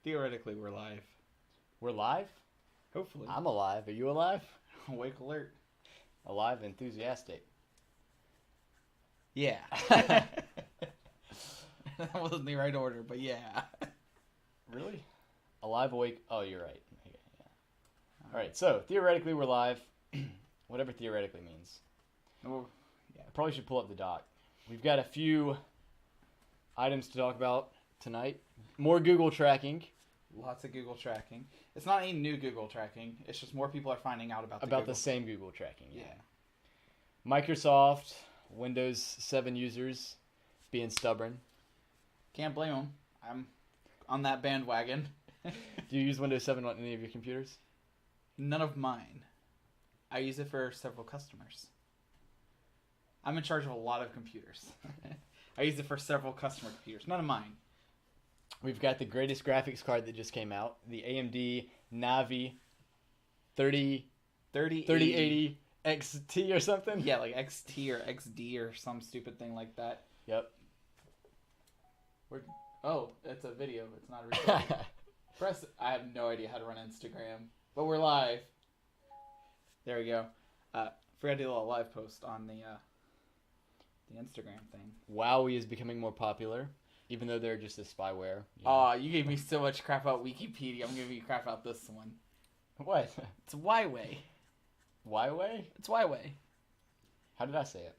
Theoretically, we're live. We're live? Hopefully. I'm alive. Are you alive? Awake alert. Alive, enthusiastic. Yeah. That wasn't the right order, but yeah. Really? Alive, awake. Oh, you're right. Okay, yeah. All right, so theoretically we're live. Whatever theoretically means. Oh, I probably should pull up the doc. We've got a few items to talk about tonight. More Google tracking. lots of Google tracking. It's not any new Google tracking. It's just more people are finding out about The same Google tracking. Yeah. Microsoft, Windows 7 users being stubborn. Can't blame them. I'm on that bandwagon. Do you use Windows 7 on any of your computers? None of mine. I use it for several customers. I'm in charge of a lot of computers. I use it for several customer computers. None of mine. We've got the greatest graphics card that just came out. The AMD Navi 3080 XT or something? Yeah, like XT or XD or some stupid thing like that. Yep. Oh, it's a video. It's not a recording. I have no idea how to run Instagram. But we're live. There we go. Forgot to do a little live post on the Instagram thing. Wowie is becoming more popular, even though they're just a spyware. Oh, you gave me so much crap about Wikipedia. I'm giving you crap about this one. What? It's Huawei. Huawei? It's Huawei. How did I say it?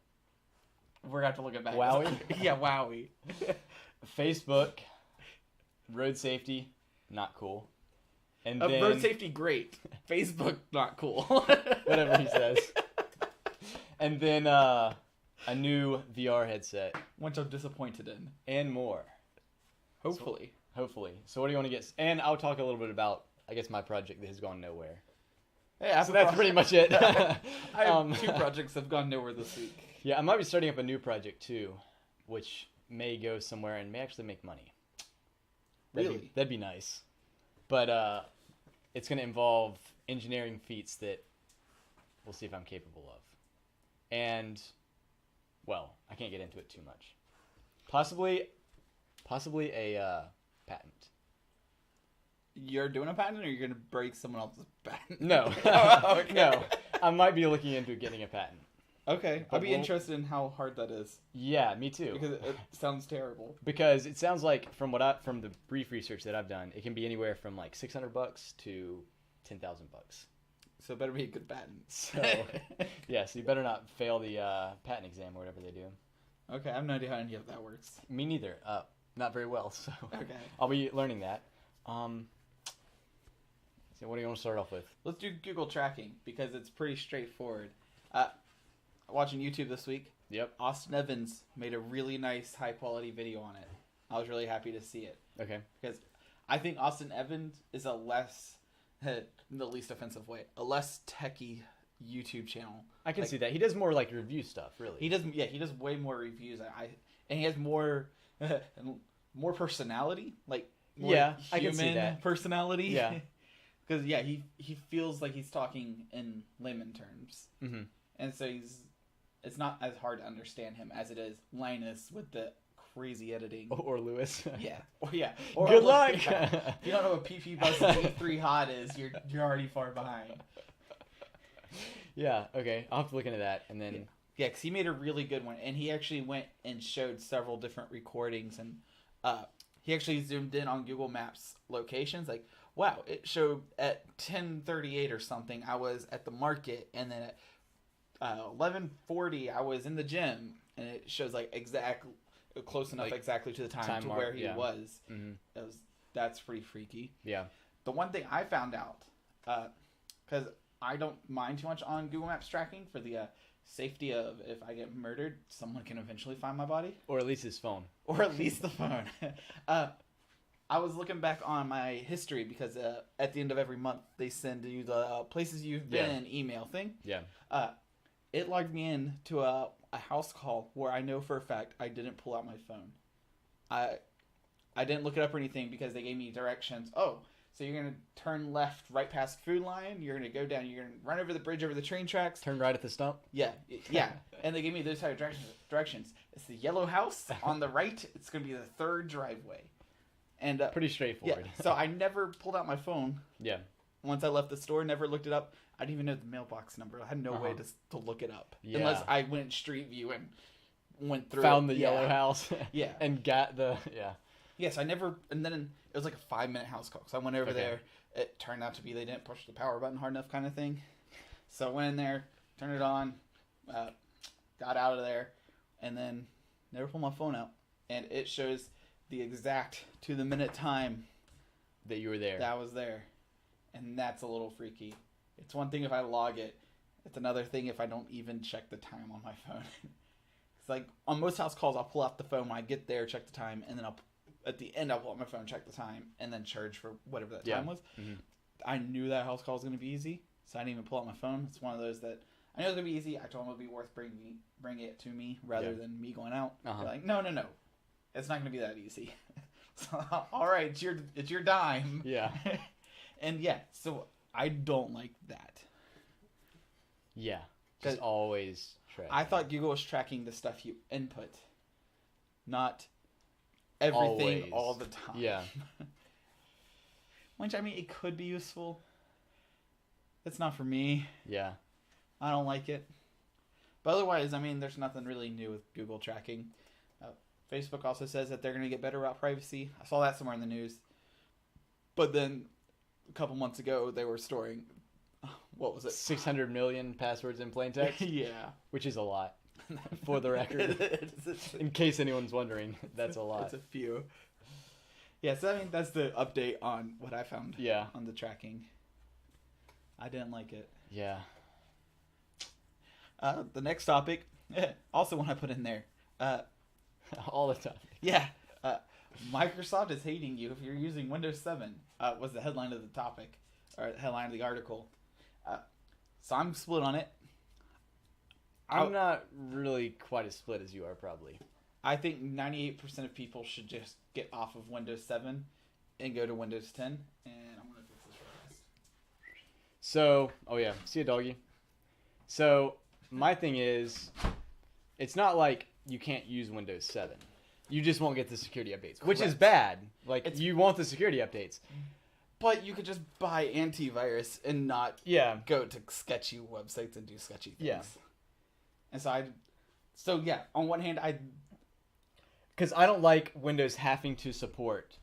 We're going to have to look it back. Wowie? Yeah, Wowie. Facebook, road safety, not cool. And then road safety, great. Facebook, not cool. Whatever he says. And then a new VR headset. Which I'm disappointed in. And more. Hopefully. Hopefully. So what do you want to get? And I'll talk a little bit about, I guess, my project that has gone nowhere. Hey, so that's pretty much it. I have 2 projects that have gone nowhere this week. Yeah, I might be starting up a new project too, which may go somewhere and may actually make money. That'd be nice. But it's going to involve engineering feats that we'll see if I'm capable of. And, well, I can't get into it too much. Possibly a patent. You're doing a patent, or you're going to break someone else's patent? No. Oh, okay. No. I might be looking into getting a patent. Okay. I'd be interested in how hard that is. Yeah, me too. Because it sounds terrible. Because it sounds like, from the brief research that I've done, it can be anywhere from like $600 to $10,000. So it better be a good patent. So, yeah, so you better not fail the patent exam or whatever they do. Okay, I have no idea how any of that works. Me neither. Not very well, so okay. I'll be learning that. So what do you want to start off with? Let's do Google tracking, because it's pretty straightforward. Watching YouTube this week. Yep. Austin Evans made a really nice, high-quality video on it. I was really happy to see it. Okay. Because I think Austin Evans is in the least offensive way, a less techie YouTube channel. I can see that. He does more like review stuff, really. He does way more reviews. And he has more personality, like more I can see that. personality. Yeah. Because he feels like he's talking in layman terms. Mm-hmm. And so it's not as hard to understand him as it is Linus with the crazy editing. Or Lewis. Yeah. Yeah. Good luck. If you don't know what PP Bus E3 Hot is, you're already far behind. Yeah. Okay. I'll have to look into that, and then. Yeah, because he made a really good one, and he actually went and showed several different recordings, and he actually zoomed in on Google Maps locations. Like, wow, it showed at 10:38 or something, I was at the market, and then at 11:40 I was in the gym, and it shows like close enough exactly to the time to where he was. Mm-hmm. That's pretty freaky. Yeah. The one thing I found out, because I don't mind too much on Google Maps tracking for the safety of if I get murdered, someone can eventually find my body. Or at least his phone. Or at least the phone. I was looking back on my history because at the end of every month they send you the places you've been email thing. Yeah. It logged me in to a house call where I know for a fact I didn't pull out my phone. I didn't look it up or anything because they gave me directions. Oh, so you're going to turn left right past Food Lion. You're going to go down. You're going to run over the bridge over the train tracks. Turn right at the stump? Yeah. And they gave me those type of directions. It's the yellow house on the right. It's going to be the 3rd driveway. And Pretty straightforward. so I never pulled out my phone. Yeah. Once I left the store, never looked it up. I didn't even know the mailbox number. I had no way to look it up. Yeah. Unless I went Street View and went through Found the yellow house. Yeah. And got the, yeah. Yes, I never, and then it was like a 5-minute house call. So I went over there. It turned out to be they didn't push the power button hard enough kind of thing. So I went in there, turned it on, got out of there, and then never pulled my phone out. And it shows the exact to-the-minute time that you were there. that I was there. And that's a little freaky. It's one thing if I log it. It's another thing if I don't even check the time on my phone. It's like on most house calls, I'll pull out the phone when I get there, check the time, and then at the end I'll pull out my phone, check the time, and then charge for whatever that time was. Mm-hmm. I knew that house call was going to be easy, so I didn't even pull out my phone. It's one of those that I knew it was going to be easy. I told him it would be worth bringing it to me rather than me going out. They're like, no, it's not going to be that easy. So, all right, it's your dime. Yeah. And so I don't like that. Yeah. Just always track. I thought Google was tracking the stuff you input, not everything Always. all the time. Yeah. Which, I mean, it could be useful. It's not for me. Yeah. I don't like it. But otherwise, I mean, there's nothing really new with Google tracking. Facebook also says that they're going to get better about privacy. I saw that somewhere in the news. But then a couple months ago, they were storing, what was it? 600 million passwords in plain text? Yeah. Which is a lot, for the record. In case anyone's wondering, that's a lot. It's a few. Yeah, so I mean, that's the update on what I found on the tracking. I didn't like it. Yeah. The next topic, also one I put in there. All the time. Yeah. Microsoft is hating you if you're using Windows 7, was the headline of the topic, or the headline of the article. So I'm split on it. I'm not really quite as split as you are, probably. I think 98% of people should just get off of Windows 7 and go to Windows 10. And I'm going to fix this real fast. So, see a doggy. So, my thing is, it's not like you can't use Windows 7. You just won't get the security updates, which is bad. Like, you want the security updates. But you could just buy antivirus and not go to sketchy websites and do sketchy things. Yeah. And so on one hand, because I don't like Windows having to support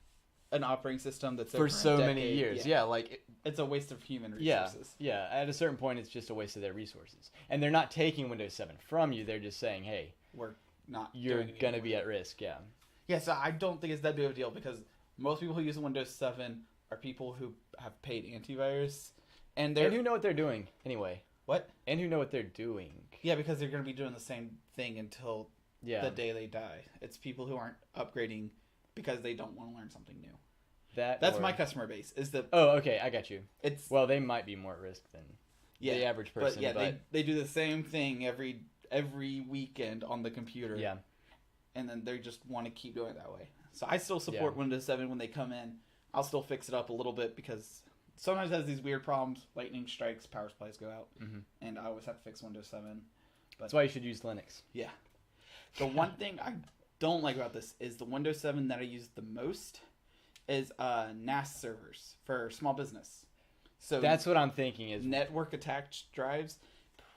an operating system that's for so many years. Yeah, it's a waste of human resources. Yeah. At a certain point, it's just a waste of their resources, and they're not taking Windows 7 from you. They're just saying, "Hey, you're gonna be at risk." Yeah. Yeah. So I don't think it's that big of a deal because most people who use Windows 7 are people who have paid antivirus, and who know what they're doing anyway. What? And who know what they're doing. Yeah, because they're going to be doing the same thing until the day they die. It's people who aren't upgrading because they don't want to learn something new. That's my customer base. Oh, okay, I got you. Well, they might be more at risk than the average person. But they do the same thing every weekend on the computer. Yeah. And then they just want to keep doing it that way. So I still support Windows 7 when they come in. I'll still fix it up a little bit because sometimes it has these weird problems. Lightning strikes, power supplies go out, and I always have to fix Windows 7. But that's why you should use Linux. Yeah. The one thing I don't like about this is the Windows 7 that I use the most is NAS servers for small business. So that's what I'm thinking is network attached drives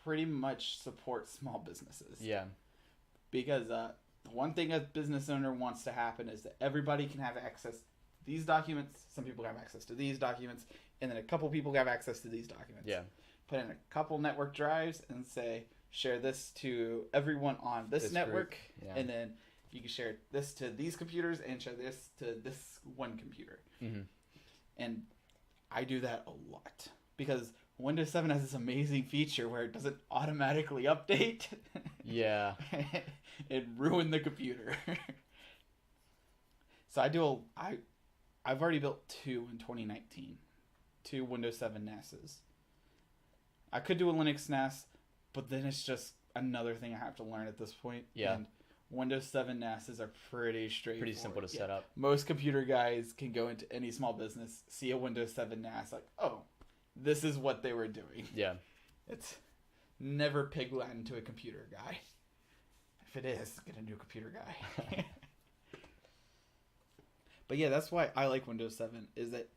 pretty much support small businesses. Yeah. Because the one thing a business owner wants to happen is that everybody can have access to these documents. Some people have access to these documents, and then a couple people have access to these documents. Yeah. Put in a couple network drives and say, share this to everyone on this network, and then you can share this to these computers and share this to this one computer. Mm-hmm. And I do that a lot because Windows 7 has this amazing feature where it doesn't automatically update. Yeah. It ruined the computer. So I've already built 2 in 2019. 2 Windows 7 NASs. I could do a Linux NAS, but then it's just another thing I have to learn at this point. Yeah. And Windows 7 NASs are pretty straightforward. Pretty simple to set up. Most computer guys can go into any small business, see a Windows 7 NAS, like, oh, this is what they were doing. Yeah. It's never pig Latin to a computer guy. If it is, get a new computer guy. But yeah, that's why I like Windows 7. Is that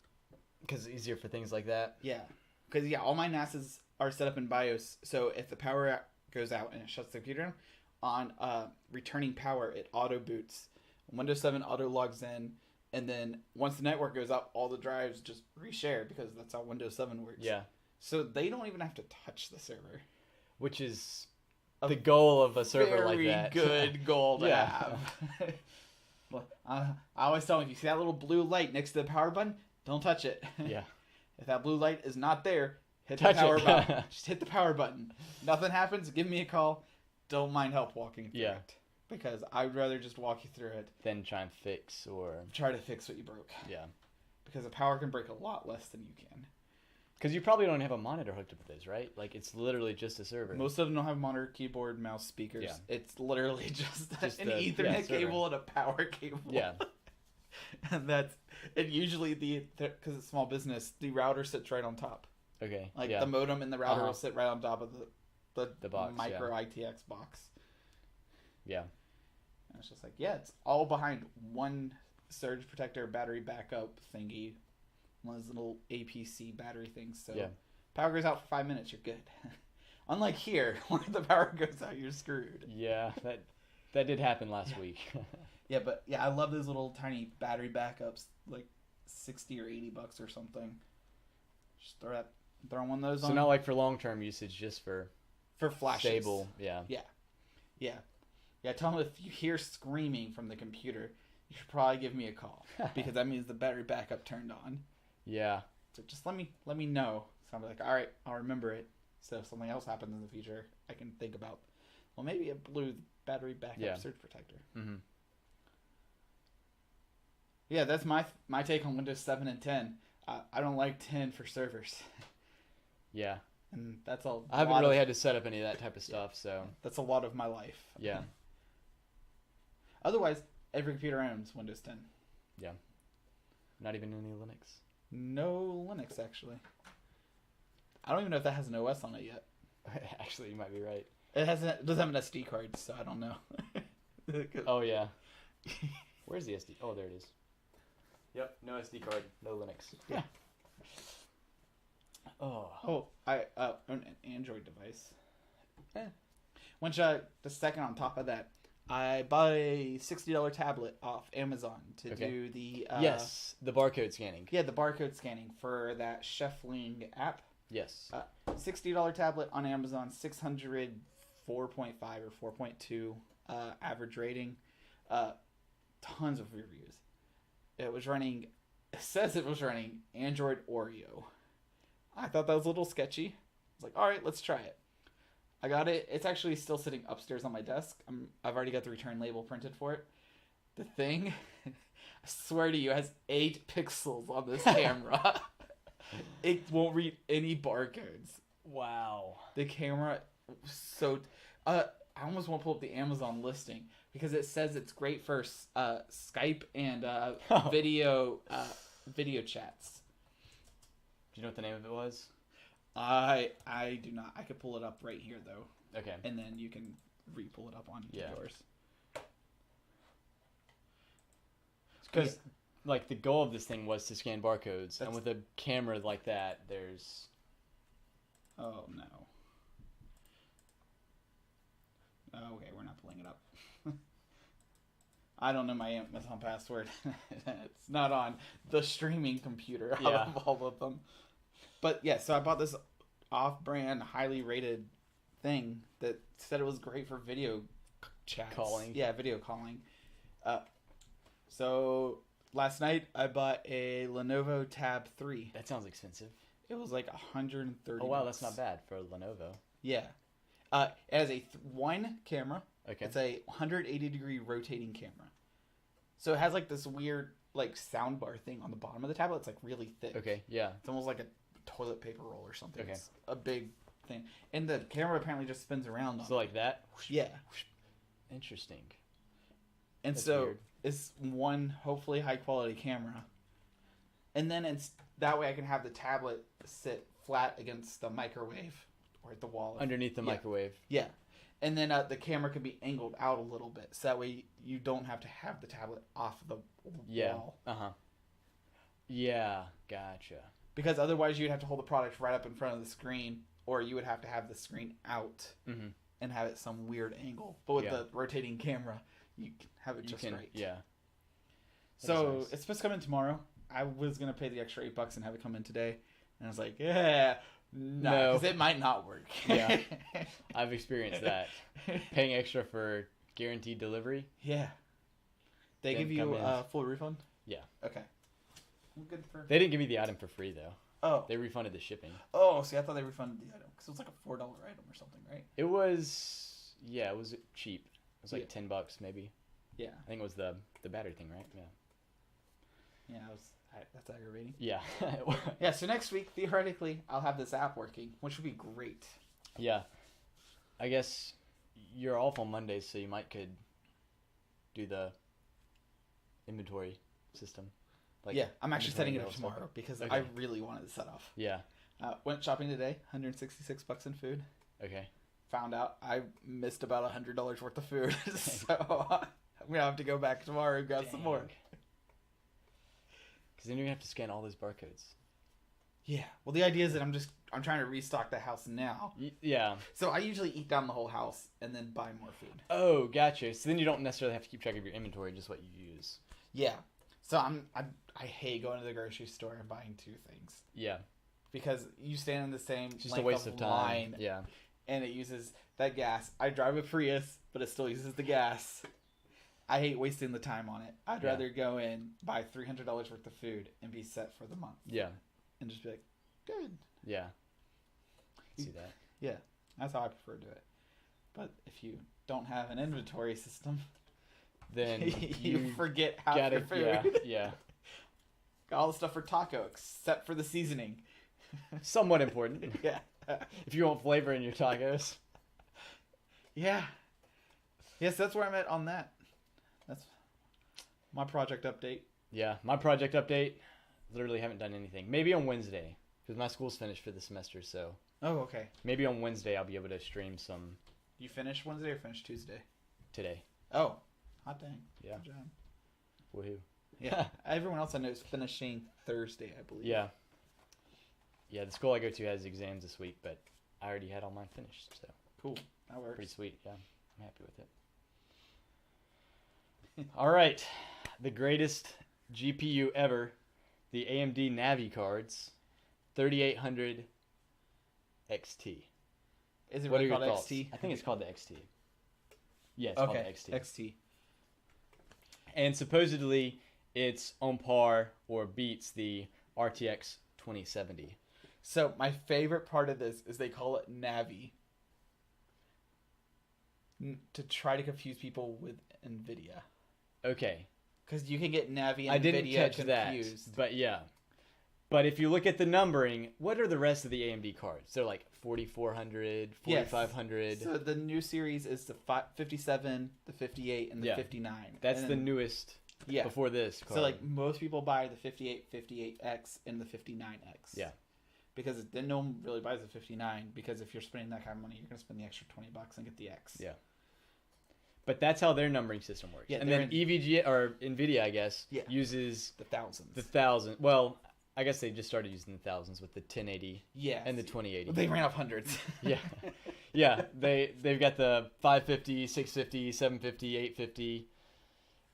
Because it's easier for things like that. yeah? Because yeah, all my NASs are set up in BIOS. So if the power goes out and it shuts the computer down, on returning power, it auto boots. Windows 7 auto logs in, and then once the network goes up, all the drives just reshare because that's how Windows 7 works. Yeah. So they don't even have to touch the server. Which is the goal of a server like that. Very good goal to Yeah. have. Well, I always tell them, if you see that little blue light next to the power button, don't touch it. Yeah. If that blue light is not there, hit Touch the power it. button. Just hit the power button. Nothing happens, give me a call. Don't mind help walking through it. Because I'd rather just walk you through it. Then try and fix or... Try to fix what you broke. Yeah. Because the power can break a lot less than you can. Because you probably don't have a monitor hooked up with this, right? Like, it's literally just a server. Most of them don't have monitor, keyboard, mouse, speakers. Yeah. It's literally just an the Ethernet server. cable and a power cable. Yeah. And usually because it's small business, the router sits right on top. Okay. Like yeah. the modem and the router will sit right on top of the box, micro ITX box. Yeah. And it's just like, yeah, it's all behind one surge protector battery backup thingy. One of those little APC battery things. So Yeah. power goes out for 5 minutes, you're good. Unlike here, where the power goes out, you're screwed. Yeah, that did happen last week. Yeah, but yeah, I love those little tiny battery backups, like $60 or $80 or something. Just throw one of those on. So not like for long-term usage, just for flashes. stable. Yeah. Yeah, tell them if you hear screaming from the computer, you should probably give me a call because that means the battery backup turned on. Yeah. So just let me know. So I'm like, all right, I'll remember it. So if something else happens in the future, I can think about, well, maybe it blew the battery backup surge protector. Mm-hmm. Yeah, that's my take on Windows 7 and 10. I don't like 10 for servers. Yeah. And that's all. I haven't really had to set up any of that type of stuff, so. That's a lot of my life. Yeah. Otherwise, every computer owns Windows 10. Yeah. Not even any Linux. No Linux, actually. I don't even know if that has an OS on it yet. Actually, you might be right. It doesn't have an SD card, so I don't know. Oh, yeah. Where's the SD? Oh, there it is. Yep, no SD card, no Linux. Yeah. Oh. I own an Android device. Which, the second on top of that, I bought a $60 tablet off Amazon to do the... yes, the barcode scanning. Yeah, the barcode scanning for that Chefling app. Yes. $60 tablet on Amazon, 600 4.5 or 4.2 average rating. Tons of reviews. It says it was running Android Oreo. I thought that was a little sketchy. I was like, all right, let's try it. I got it. It's actually still sitting upstairs on my desk. I've already got the return label printed for it. The thing, I swear to you, has 8 pixels on this camera. It won't read any barcodes. Wow. The camera, so... I almost want to pull up the Amazon listing because it says it's great for Skype and video chats. Do you know what the name of it was? I do not. I could pull it up right here though. Okay. And then you can re-pull it up on yours. Because like the goal of this thing was to scan barcodes, and with a camera like that, there's. Oh no. Okay, we're not pulling it up. I don't know my Amazon password. It's not on the streaming computer out of all of them. But yeah, so I bought this off-brand, highly rated thing that said it was great for video chats. Calling. Yeah, video calling. So last night I bought a Lenovo Tab 3. That sounds expensive. It was like $130. Oh wow, that's not bad for a Lenovo. Yeah. It has a one camera. Okay. It's a 180-degree rotating camera. So it has like this weird like soundbar thing on the bottom of the tablet. It's like really thick. Okay, yeah. It's almost like a toilet paper roll or something. Okay. It's a big thing. And the camera apparently just spins around on So like that? Yeah. Interesting. And That's so weird. it's one hopefully high quality camera. And then it's that way I can have the tablet sit flat against the microwave or at the wall. Underneath the microwave. Yeah. And then the camera can be angled out a little bit, so that way you don't have to have the tablet off the wall. Yeah, gotcha. Because otherwise you'd have to hold the product right up in front of the screen, or you would have to have the screen out and have it some weird angle. But with the rotating camera, you can have it just right. Yeah. So nice. It's supposed to come in tomorrow. I was going to pay the extra $8 and have it come in today. And I was like, no, because it might not work. Yeah, I've experienced that. Paying extra for guaranteed delivery. Yeah. They give you a full refund? Yeah. Okay. I'm good for... They didn't give me the item for free, though. Oh. They refunded the shipping. Oh, see, I thought they refunded the item. Because it was like a $4 item or something, right? It was... Yeah, it was cheap. It was like $10 maybe. Yeah. I think it was the battery thing, right? Yeah. Yeah, that's aggravating. Yeah. Yeah, so next week, theoretically, I'll have this app working, which would be great. Yeah. I guess you're off on Mondays, so you could do the inventory system. Like I'm actually setting it up tomorrow because I really wanted to set off. Yeah. Went shopping today, $166 in food. Okay. Found out I missed about $100 worth of food, so I'm gonna have to go back tomorrow and grab some more. Because then you're gonna have to scan all those barcodes. Yeah. Well, the idea is that I'm trying to restock the house now. Yeah. So I usually eat down the whole house and then buy more food. Oh, gotcha. So then you don't necessarily have to keep track of your inventory, just what you use. Yeah. So I hate going to the grocery store and buying two things. Yeah. Because you stand in the same just a waste of time. Line. Yeah. And it uses that gas. I drive a Prius, but it still uses the gas. I hate wasting the time on it. I'd rather go in, buy $300 worth of food, and be set for the month. Yeah. And just be like, good. Yeah. I see that. Yeah. That's how I prefer to do it. But if you don't have an inventory system, then you forget half your food. Yeah. Got all the stuff for taco except for the seasoning. Somewhat important. Yeah. If you want flavor in your tacos. Yeah. Yes, that's where I'm at on that. That's my project update. Yeah, my project update. Literally haven't done anything. Maybe on Wednesday, because my school's finished for the semester. So. Oh, okay. Maybe on Wednesday I'll be able to stream some. You finish Wednesday or finish Tuesday? Today. Oh, hot dang. Yeah. Good job. Woohoo. Yeah. Everyone else I know is finishing Thursday, I believe. Yeah. Yeah, the school I go to has exams this week, but I already had all mine finished, so. Cool. That works. Pretty sweet, yeah. I'm happy with it. All right. The greatest GPU ever, the AMD Navi cards, 3800 XT. Is it what really are your called thoughts? XT? I think it's called the XT. Yeah, it's called the XT. XT. And supposedly it's on par or beats the RTX 2070. So my favorite part of this is they call it Navi to try to confuse people with NVIDIA. Okay. Because you can get Navi and I didn't NVIDIA catch confused. that, but yeah. But if you look at the numbering, what are the rest of the AMD cards? They're like 4400, 4500. Yes. So the new series is the 57, the 58, and the 59. That's the newest. Yeah. Before this card. So like most people buy the 58, 58X, and the 59X. Yeah. Because then no one really buys the 59 because if you're spending that kind of money, you're going to spend the extra $20 and get the X. Yeah. But that's how their numbering system works. Yeah, and then EVGA or NVIDIA, I guess, uses the thousands. The thousand. Well, I guess they just started using the thousands with the 1080 yeah, and the 2080. They ran off hundreds. Yeah. Yeah, they've got the 550, 650, 750, 850,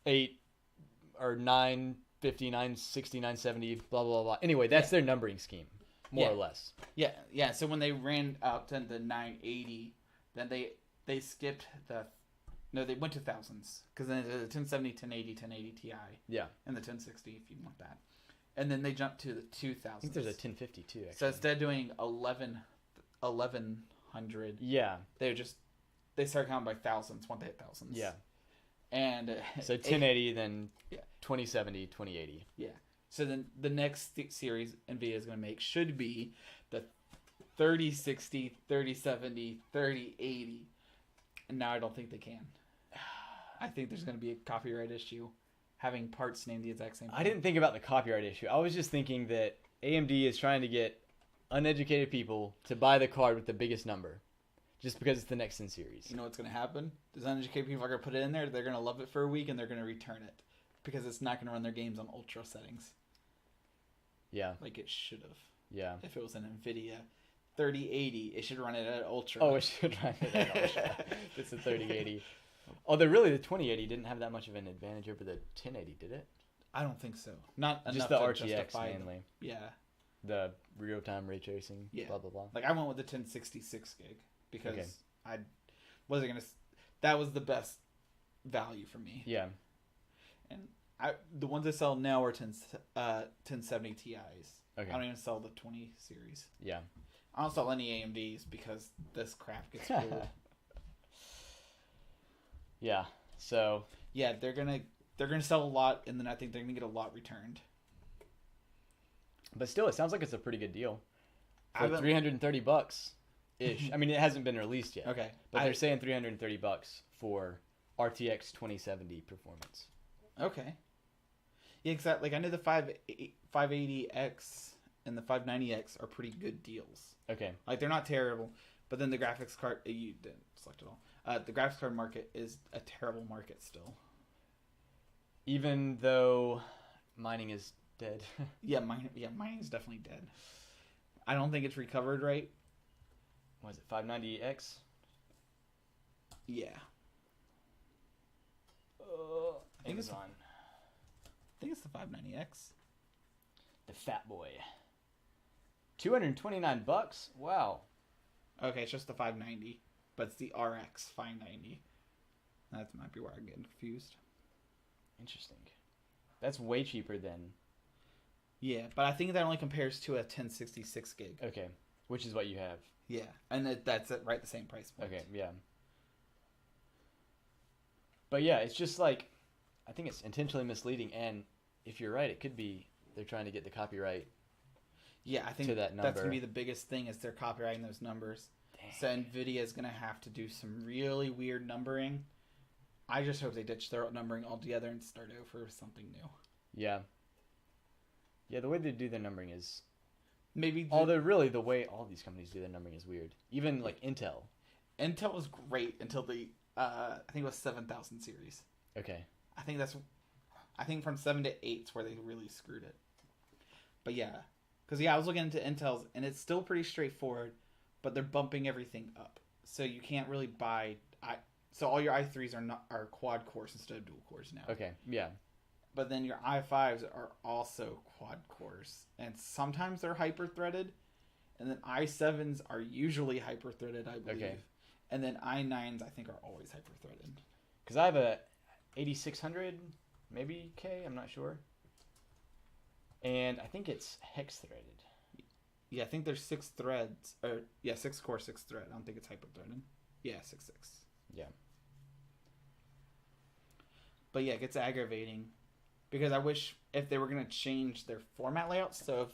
8 or 950, 960, 970, blah blah blah. Anyway, that's their numbering scheme, more or less. Yeah, yeah. So when they ran up to the 980, then they skipped they went to thousands because then the 1070, 1080, 1080 Ti. Yeah. And the 1060 if you want that. And then they jumped to the 2000s. I think there's a 1050 too, actually. So instead of doing 1100, yeah, they started counting by thousands once they hit thousands. Yeah. And so 1080, then 2070, 2080. Yeah. So then the next series NVIDIA is going to make should be the 3060, 3070, 3080. And now I don't think they can. I think there's going to be a copyright issue having parts named the exact same thing. I didn't think about the copyright issue. I was just thinking that AMD is trying to get uneducated people to buy the card with the biggest number. just because it's the next in series. You know what's going to happen? Design educate people are going to put it in there. They're going to love it for a week, and they're going to return it because it's not going to run their games on ultra settings. Yeah. Like it should have. Yeah. If it was an NVIDIA 3080, it should run it at ultra. Oh, it should run it at ultra. It's a 3080. Although really the 2080 didn't have that much of an advantage over the 1080, did it? I don't think so. Not just enough the to RTX justify mainly. Yeah. The real-time ray tracing. Yeah. Blah blah blah. Like I went with the 1066 gig because Okay. I wasn't gonna. That was the best value for me. Yeah. And the ones I sell now are 1070 Ti's. Okay. I don't even sell the 20 series. Yeah. I don't sell any AMDs because this crap gets pulled. Yeah. So yeah, they're gonna sell a lot, and then I think they're gonna get a lot returned. but still, it sounds like it's a pretty good deal for $330 $330 ish. I mean, it hasn't been released yet. Okay, But they're saying $330 for RTX 2070 performance. Okay. Yeah, exactly. Like I know the 580X and the 590X are pretty good deals. Okay. Like they're not terrible, but then the graphics card you didn't select it all. The graphics card market is a terrible market still. Even though mining is dead. Yeah, mining's definitely dead. I don't think it's recovered right. Was it 590X? Yeah. I think Amazon. I think it's the 590X. The fat boy. $229. Wow. Okay, it's just the 590, but it's the RX 590. That might be where I'm getting confused. Interesting. That's way cheaper than. Yeah, but I think that only compares to a 1066 gig. Okay, which is what you have. Yeah, and that's at right the same price point. Okay, yeah. But yeah, it's just like, I think it's intentionally misleading, and if you're right, it could be they're trying to get the copyright. Yeah, I think to that that's number. going to be the biggest thing is they're copyrighting those numbers. Dang. So NVIDIA is going to have to do some really weird numbering. I just hope they ditch their numbering altogether and start over with something new. Yeah. Yeah, the way they do their numbering is. Maybe Although really the way all these companies do their numbering is weird. Even like Intel. Intel was great until the I think it was 7000 series. Okay. I think from 7 to 8 is where they really screwed it. But yeah, because I was looking into Intel's and it's still pretty straightforward, but they're bumping everything up, so you can't really buy. So all your i3s are quad cores instead of dual cores now. Okay. Yeah. But then your i5s are also quad cores, and sometimes they're hyper threaded, and then i7s are usually hyper threaded, I believe. Okay. And then i9s I think are always hyper threaded. Because I have a 8600, maybe K. I'm not sure. And I think it's hex threaded. Yeah, I think there's 6 threads, or 6 core, 6 thread. I don't think it's hyper threaded. Yeah, 6. Yeah. But yeah, it gets aggravating because I wish if they were going to change their format layouts, so if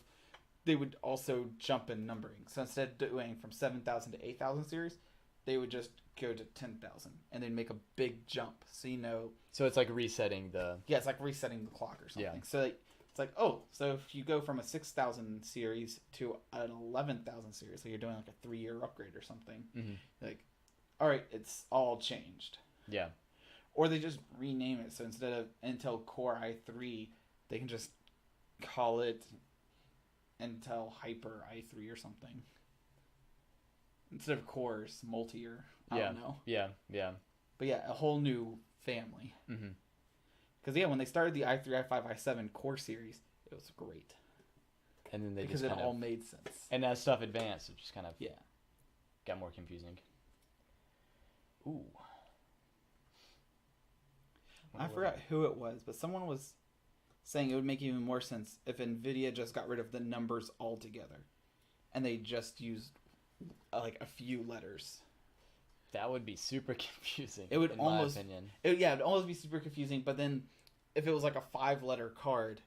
they would also jump in numbering. So instead of doing from 7000 to 8000 series, they would just go to 10,000 and then make a big jump. So So it's like resetting the. yeah, it's like resetting the clock or something. Yeah. So it's like, oh, so if you go from a 6,000 series to an 11,000 series, so you're doing like a 3-year upgrade or something. Mm-hmm. Like, all right, it's all changed. Yeah. Or they just rename it. So instead of Intel Core i3, they can just call it Intel Hyper i3 or something. Instead of cores, multi-year. I don't know. Yeah. Yeah. But yeah, a whole new family. Mm-hmm. Because yeah, when they started the i3, i5, i7 core series, it was great. And then they because just it kind all of, made sense. and as stuff advanced, it just kind of Yeah. got more confusing. Ooh. I forgot who it was, but someone was saying it would make even more sense if NVIDIA just got rid of the numbers altogether. And they just used like a few letters. That would be super confusing. It would in almost, my opinion. It'd almost be super confusing. But then, if it was like a 5-letter card,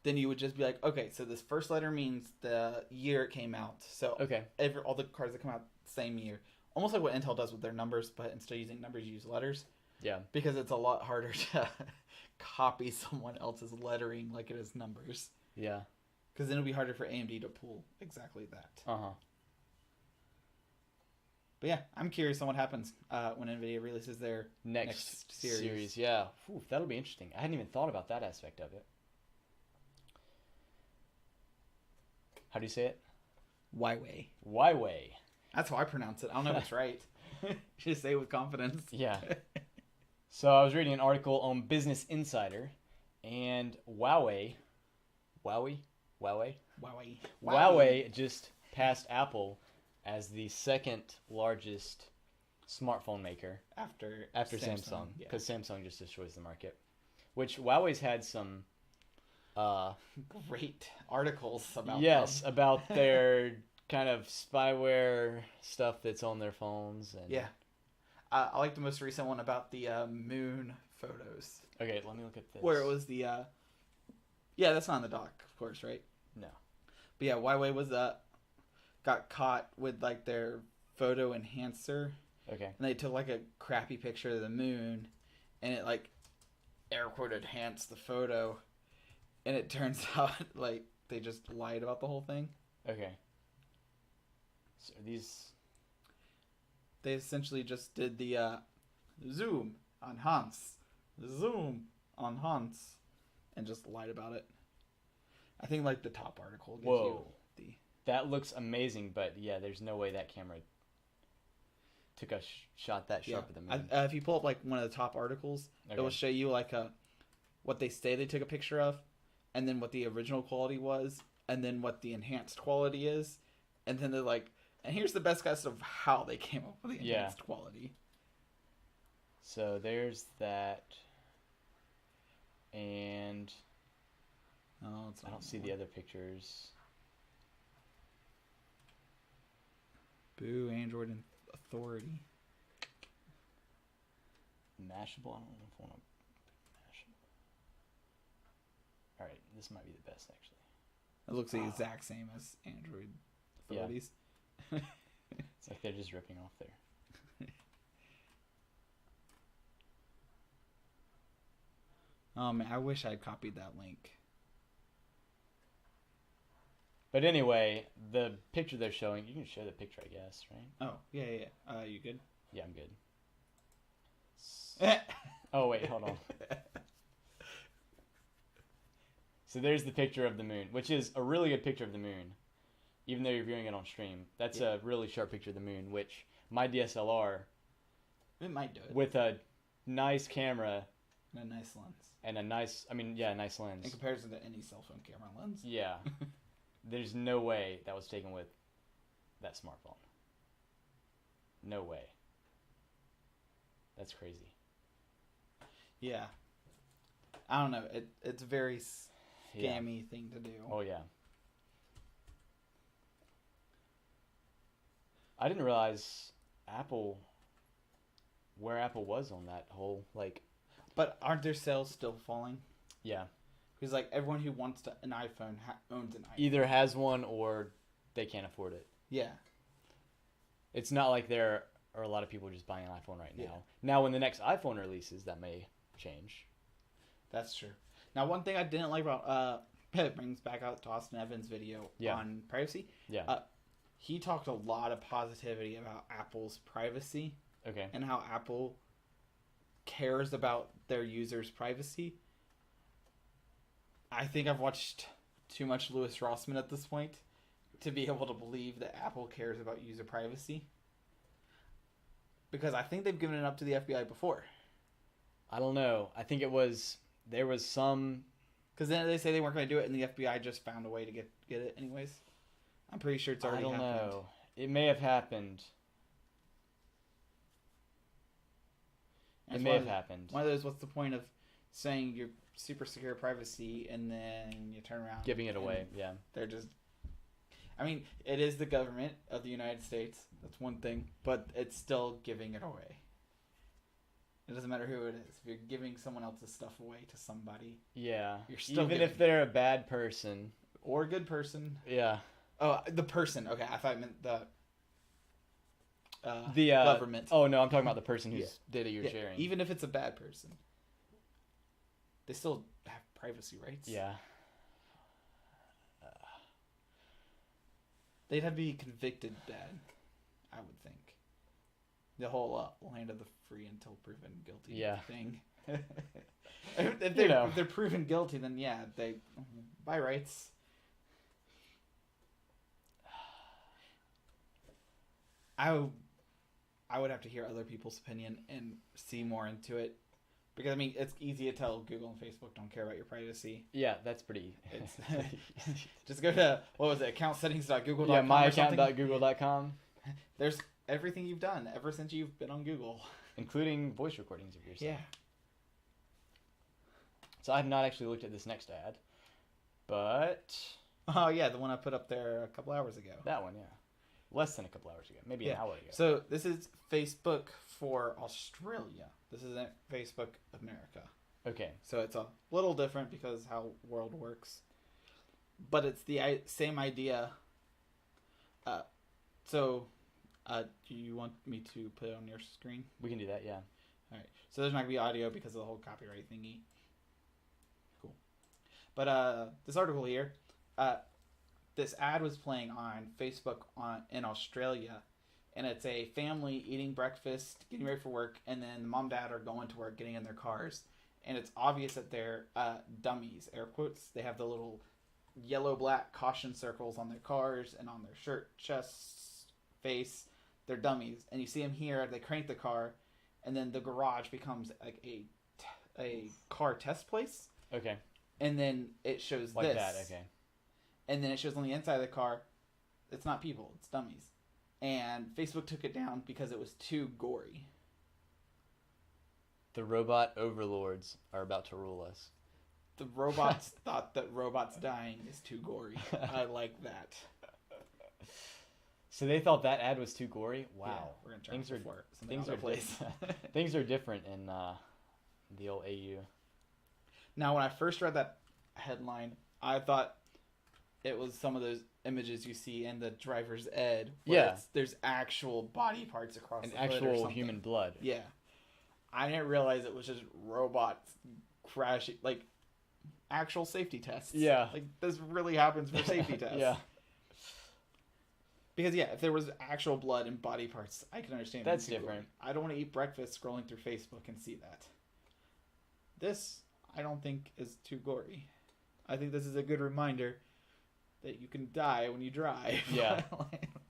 then you would just be like, okay, so this first letter means the year it came out. So Okay. all the cards that come out the same year, almost like what Intel does with their numbers, but instead of using numbers, you use letters. Yeah. Because it's a lot harder to copy someone else's lettering like it is numbers. Yeah. Because then it'll be harder for AMD to pull exactly that. Uh huh. But yeah, I'm curious on what happens when NVIDIA releases their Next series. series, yeah. Ooh, that'll be interesting. I hadn't even thought about that aspect of it. How do you say it? Huawei. Huawei. That's how I pronounce it. I don't know if it's right. Just say it with confidence. Yeah. So I was reading an article on Business Insider, and Huawei just passed Apple as the second largest smartphone maker After Samsung, because Samsung just destroys the market. Which Huawei's had some great articles about about their kind of spyware stuff that's on their phones. And yeah. I like the most recent one about the moon photos. Okay, let me look at this. Where it was the yeah, that's not on the dock, of course, right? No. But yeah, Huawei was got caught with like their photo enhancer. Okay. And they took like a crappy picture of the moon, and it like air quote enhanced the photo, and it turns out like they just lied about the whole thing. Okay. So these. They essentially just did the zoom on Hans, and just lied about it. I think like the top article gives you the. That looks amazing, but yeah, there's no way that camera took a shot that sharp of the moon. If you pull up like one of the top articles, it will show you like what they say they took a picture of, and then what the original quality was, and then what the enhanced quality is, and then they're like, and here's the best guess of how they came up with the enhanced quality. So there's that, and I don't see the other pictures. Boo, Android Authority. Mashable? I don't know if I want to Mashable. Alright, this might be the best, actually. It looks the exact same as Android Authorities. Yeah. It's like they're just ripping off there. Man, I wish I'd copied that link. But anyway, the picture they're showing, you can show the picture, I guess, right? Oh, yeah. You good? Yeah, I'm good. Oh, wait, hold on. So there's the picture of the moon, which is a really good picture of the moon, even though you're viewing it on stream. That's a really sharp picture of the moon, which my DSLR... It might do it. With a nice camera... And a nice lens. And a nice lens. In comparison to any cell phone camera lens. Yeah. There's no way that was taken with that smartphone. No way. That's crazy. Yeah. I don't know. It's a very scammy thing to do. Oh, yeah. I didn't realize where Apple was on that whole, like... But aren't their sales still falling? Yeah. Because, like, everyone who wants an iPhone owns an iPhone. Either has one or they can't afford it. Yeah. It's not like there are a lot of people just buying an iPhone right now. Yeah. Now, when the next iPhone releases, that may change. That's true. Now, one thing I didn't like about... it brings back out to Austin Evans' video on privacy. Yeah. He talked a lot of positivity about Apple's privacy. Okay. And how Apple cares about their users' privacy. I think I've watched too much Louis Rossmann at this point to be able to believe that Apple cares about user privacy. Because I think they've given it up to the FBI before. I don't know. I think there was some... Because then they say they weren't going to do it, and the FBI just found a way to get it anyways. I'm pretty sure it's already happened. I don't know. It may have happened. It may have happened. One of those, what's the point of saying you're super secure privacy and then you turn around... Giving it away, yeah. They're just... I mean, it is the government of the United States. That's one thing. But it's still giving it away. It doesn't matter who it is. If you're giving someone else's stuff away to somebody... Yeah. You're still even if they're a bad person. Or a good person. Yeah. Oh, the person. Okay, I thought I meant the government. Oh, no, I'm talking about the person whose data you're sharing. Even if it's a bad person. They still have privacy rights. Yeah. They'd have to be convicted bad, I would think. The whole land of the free until proven guilty thing. If they're proven guilty, then yeah, they by rights. I would have to hear other people's opinion and see more into it. Because, I mean, it's easy to tell Google and Facebook don't care about your privacy. Yeah, that's pretty... Just go to, what was it, accountsettings.google.com Yeah, myaccount.google.com. There's everything you've done ever since you've been on Google. Including voice recordings of yourself. Yeah. So I have not actually looked at this next ad, but... Oh, yeah, the one I put up there a couple hours ago. That one, yeah. Less than a couple hours ago. Maybe an hour ago. So this is Facebook for Australia. This isn't Facebook America. Okay. So it's a little different because how world works. But it's the same idea. Do you want me to put it on your screen? We can do that, yeah. All right. So there's not going to be audio because of the whole copyright thingy. Cool. But this article here, this ad was playing on Facebook in Australia, and it's a family eating breakfast, getting ready for work, and then the mom and dad are going to work, getting in their cars, and it's obvious that they're dummies, air quotes. They have the little yellow-black caution circles on their cars and on their shirt, chest, face. They're dummies, and you see them here. They crank the car, and then the garage becomes like a car test place. Okay. And then it shows like this. That, okay. And then it shows on the inside of the car, it's not people, it's dummies. And Facebook took it down because it was too gory. The robot overlords are about to rule us. The robots thought that robots dying is too gory. I like that. So they thought that ad was too gory? Wow. Yeah, we're going to try things are different in the old AU. Now, when I first read that headline, I thought it was some of those images you see in the driver's ed. Where there's actual body parts across the hood or actual something. human blood. Yeah. I didn't realize it was just robots crashing, like actual safety tests. Yeah. Like this really happens for safety tests. Yeah. Because if there was actual blood and body parts, I can understand. That's different. I don't want to eat breakfast scrolling through Facebook and see that. This, I don't think, is too gory. I think this is a good reminder that you can die when you drive. Yeah.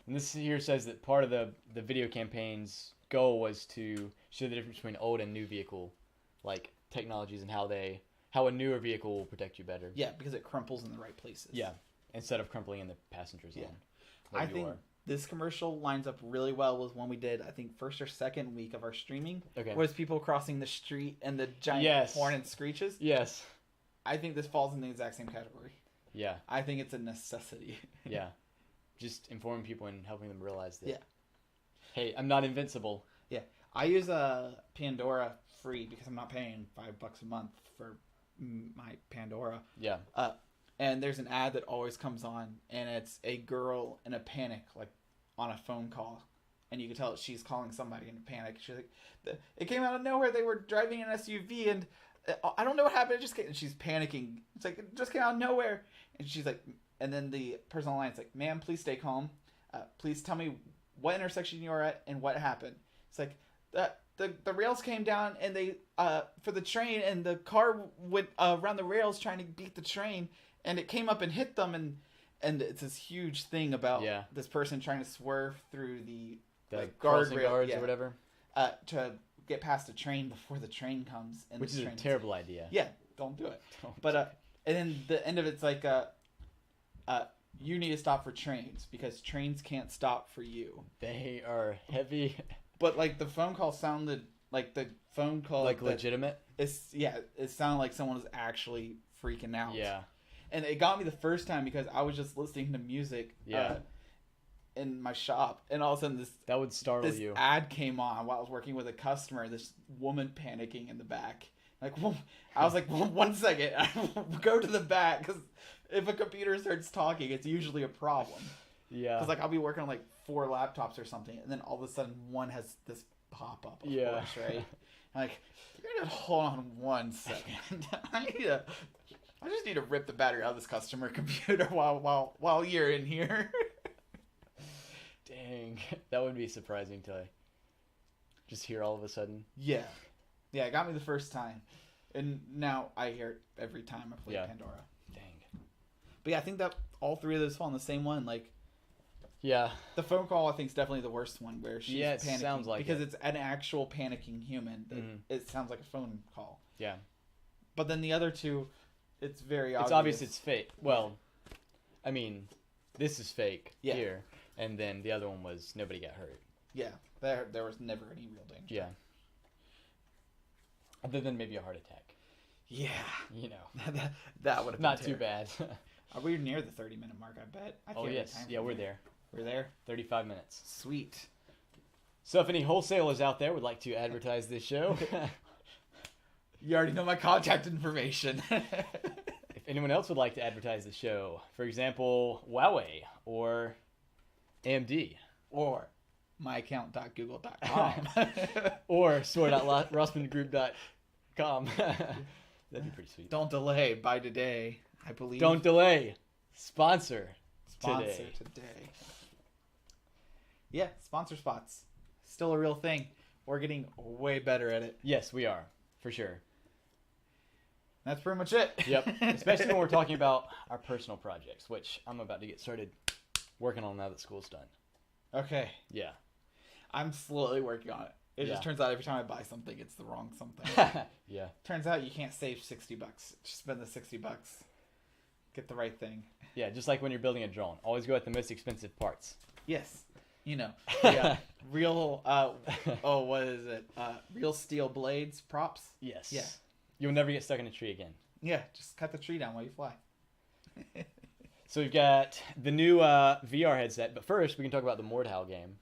And this here says that part of the video campaign's goal was to show the difference between old and new vehicle, like technologies and how a newer vehicle will protect you better. Yeah, because it crumples in the right places. Yeah, instead of crumpling in the passenger zone. Yeah. I think this commercial lines up really well with one we did, I think, first or second week of our streaming. Okay. Was people crossing the street and the giant horn and screeches. Yes. I think this falls in the exact same category. Yeah. I think it's a necessity. Yeah. Just informing people and helping them realize that. Yeah. Hey, I'm not invincible. Yeah. I use Pandora free because I'm not paying $5 a month for my Pandora. Yeah. And there's an ad that always comes on, and it's a girl in a panic, like on a phone call, and you can tell she's calling somebody in a panic. She's like, "It came out of nowhere. They were driving an SUV, and I don't know what happened. It just came." And she's panicking. It's like it just came out of nowhere, and she's like, and then the person on the line is like, "Ma'am, please stay calm. Please tell me what intersection you're at and what happened." It's like the rails came down, and they for the train, and the car went around the rails trying to beat the train. And it came up and hit them, and it's this huge thing about this person trying to swerve through the guards or whatever to get past a train before the train comes. And which is a terrible idea. Yeah, don't do it. But and then the end of it's like you need to stop for trains because trains can't stop for you. They are heavy. But like the phone call sounded like legitimate. It sounded like someone was actually freaking out. Yeah. And it got me the first time because I was just listening to music in my shop. And all of a sudden that would startle you. This ad came on while I was working with a customer. This woman panicking in the back. Like, I was like, 1 second. Go to the back. Because if a computer starts talking, it's usually a problem. Yeah. Because like, I'll be working on like 4 laptops or something. And then all of a sudden one has this pop up. Of course, right? Like, you're going to hold on 1 second. I just need to rip the battery out of this customer computer while you're in here. Dang, that would be surprising to just hear all of a sudden. Yeah. Yeah, it got me the first time. And now I hear it every time I play Pandora. Dang. But yeah, I think that all three of those fall in the same one. Like, yeah, the phone call I think is definitely the worst one where she's panicking. Sounds like because it's an actual panicking human. It sounds like a phone call. Yeah. But then the other two, it's very obvious. It's obvious it's fake. Well, I mean, this is fake here, and then the other one was nobody got hurt. Yeah, there was never any real danger. Yeah. Other than maybe a heart attack. Yeah. You know. that would have been not too bad. Are we near the 30-minute mark, I bet? Oh, yes. Yeah, we're there. We're there? 35 minutes. Sweet. So if any wholesalers out there would like to advertise this show... You already know my contact information. If anyone else would like to advertise the show, for example, Huawei or AMD. Or myaccount.google.com. Or store.rossmangroup.com. That'd be pretty sweet. Don't delay. Buy today, I believe. Don't delay. Sponsor today. Yeah, sponsor spots. Still a real thing. We're getting way better at it. Yes, we are. For sure. That's pretty much it. Yep. Especially when we're talking about our personal projects, which I'm about to get started working on now that school's done. Okay. Yeah. I'm slowly working on it. It just turns out every time I buy something, it's the wrong something. Yeah. Turns out you can't save $60. Just spend the $60. Get the right thing. Yeah, just like when you're building a drone. Always go at the most expensive parts. Yes. You know. Yeah. Real, what is it? Real steel blades, props? Yes. Yeah. You'll never get stuck in a tree again. Yeah, just cut the tree down while you fly. So we've got the new VR headset, but first we can talk about the Mordhau game.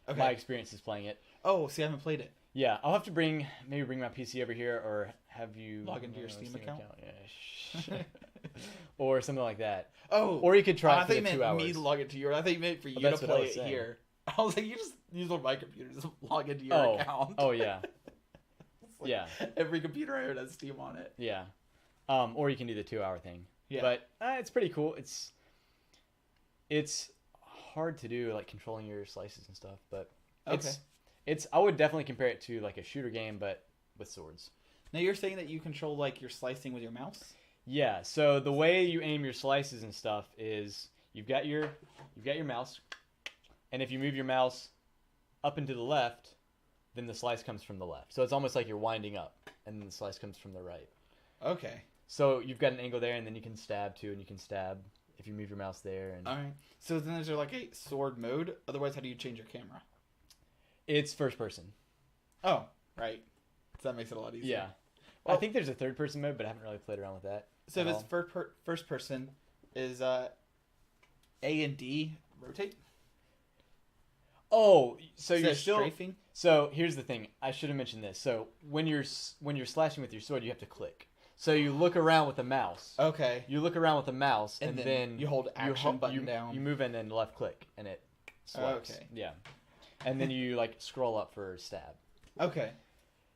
Okay. My experiences playing it. Oh, see, I haven't played it. Yeah, I'll have to bring my PC over here, or have you log into your Steam account? Yeah. Or something like that. Oh, or you could try it for the 2 hours. I thought you meant me to log into yours. I thought you meant for you to play it here. I was like, you just use my computer to log into your account. Oh yeah. Like every computer I heard has Steam on it. Yeah. Or you can do the 2 hour thing. Yeah. But it's pretty cool. It's hard to do, like controlling your slices and stuff, but it's I would definitely compare it to like a shooter game, but with swords. Now you're saying that you control like your slicing with your mouse? Yeah. So the way you aim your slices and stuff is you've got your mouse, and if you move your mouse up and to the left, then the slice comes from the left. So it's almost like you're winding up, and then the slice comes from the right. Okay. So you've got an angle there, and then you can stab too, and you can stab if you move your mouse there. And... All right. So then is there like a sword mode? Otherwise, how do you change your camera? It's first person. Oh, right. So that makes it a lot easier. Yeah. Well, I think there's a third person mode, but I haven't really played around with that. So if it's first person, is A and D rotate? Oh, so you're still strafing? So here's the thing. I should have mentioned this. So when you're slashing with your sword, you have to click. So you look around with the mouse. Okay. You look around with the mouse, and then you hold action button down. You move and then left click, and it swipes. Okay. Yeah. And then you like scroll up for stab. Okay.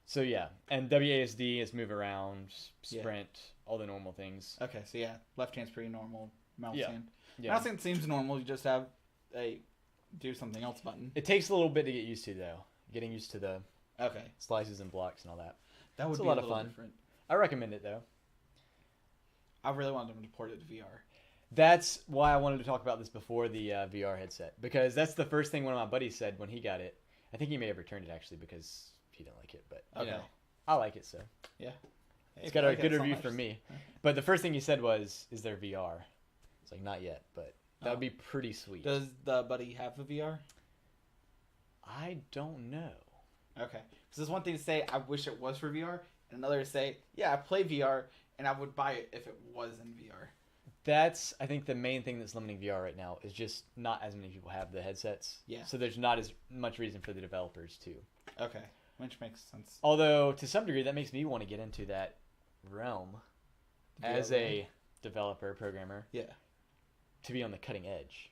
So yeah, and WASD is move around, sprint, all the normal things. Okay, so yeah, left hand's pretty normal. Mouse hand. Yeah. Mouse hand seems normal. You just have a do something else button. It takes a little bit to get used to though. Getting used to the slices and blocks and all that. That would be a lot of fun. Different. I recommend it though. I really wanted them to port it to VR. That's why I wanted to talk about this before the VR headset, because that's the first thing one of my buddies said when he got it. I think he may have returned it actually because he didn't like it, but you know, I like it, so yeah. It's got a good review from me. But the first thing he said was, "Is there VR?" It's like not yet, but that would be pretty sweet. Does the buddy have a VR? I don't know. Okay, because there's one thing to say, I wish it was for VR, and another to say, yeah, I play VR, and I would buy it if it was in VR. That's, I think, the main thing that's limiting VR right now is just not as many people have the headsets. Yeah. So there's not as much reason for the developers to. Okay, which makes sense. Although, to some degree, that makes me want to get into that realm as a developer, programmer. Yeah. To be on the cutting edge.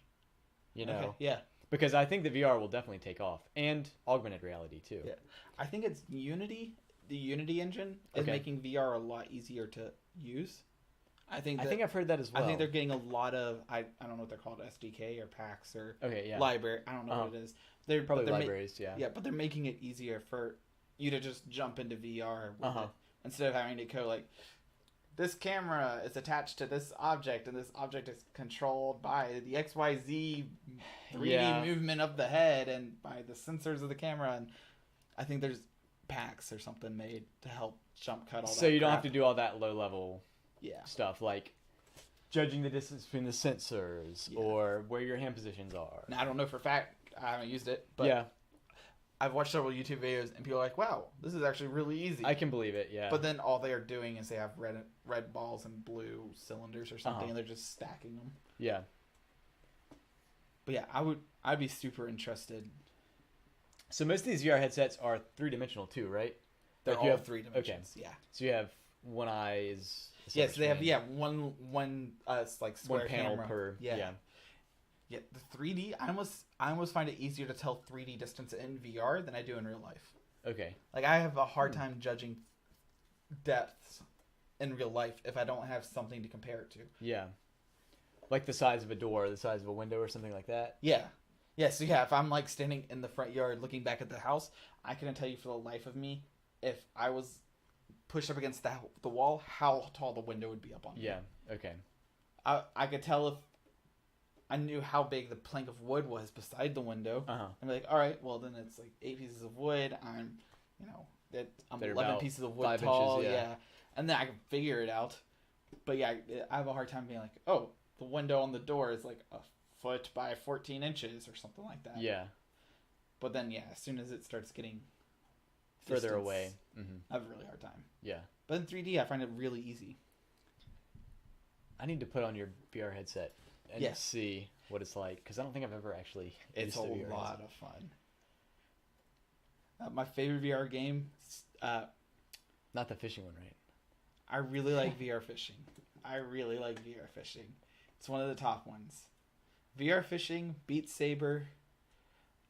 You know? Okay, yeah. Because I think the VR will definitely take off. And augmented reality, too. Yeah. I think it's Unity. The Unity engine is making VR a lot easier to use. I think I've heard that as well. I think they're getting a lot of I don't know what they're called, SDK or packs or yeah. library. I don't know what it is. They're probably libraries, yeah. Yeah, but they're making it easier for you to just jump into VR with it, instead of having to go like, this camera is attached to this object, and this object is controlled by the XYZ 3D movement of the head and by the sensors of the camera. And I think there's packs or something made to help jump cut all that. So you don't have to do all that low level yeah. stuff like judging the distance between the sensors or where your hand positions are. Now, I don't know for a fact. I haven't used it, but yeah. I've watched several YouTube videos, and people are like, wow, this is actually really easy. I can believe it, yeah. But then all they are doing is they have red balls and blue cylinders or something, and they're just stacking them. Yeah. But yeah, I'd be super interested. So most of these VR headsets are 3-dimensional too, right? They're like all you have 3 dimensions, yeah. So you have one eye is... Yes, they have, one like square one panel camera. per, yeah. Yeah, the 3D, I almost find it easier to tell 3D distance in VR than I do in real life. Okay. Like, I have a hard time judging depths in real life if I don't have something to compare it to. Yeah. Like the size of a door, the size of a window or something like that? Yeah. Yeah, so yeah, if I'm like standing in the front yard looking back at the house, I couldn't tell you for the life of me if I was pushed up against the wall how tall the window would be up on me. Yeah, okay. I could tell if I knew how big the plank of wood was beside the window. I'm like, all right, well then it's like 8 pieces of wood. I'm 11 pieces of wood tall. Inches, yeah, and then I can figure it out. But yeah, I have a hard time being like, oh, the window on the door is like a foot by 14 inches or something like that. Yeah. But then yeah, as soon as it starts getting further away, I have a really hard time. Yeah. But in 3D, I find it really easy. I need to put on your VR headset and see what it's like, because I don't think I've ever actually It's used a VR lot headset. of fun. My favorite VR game, not the fishing one, right? I really like VR fishing. It's one of the top ones. VR fishing, Beat Saber.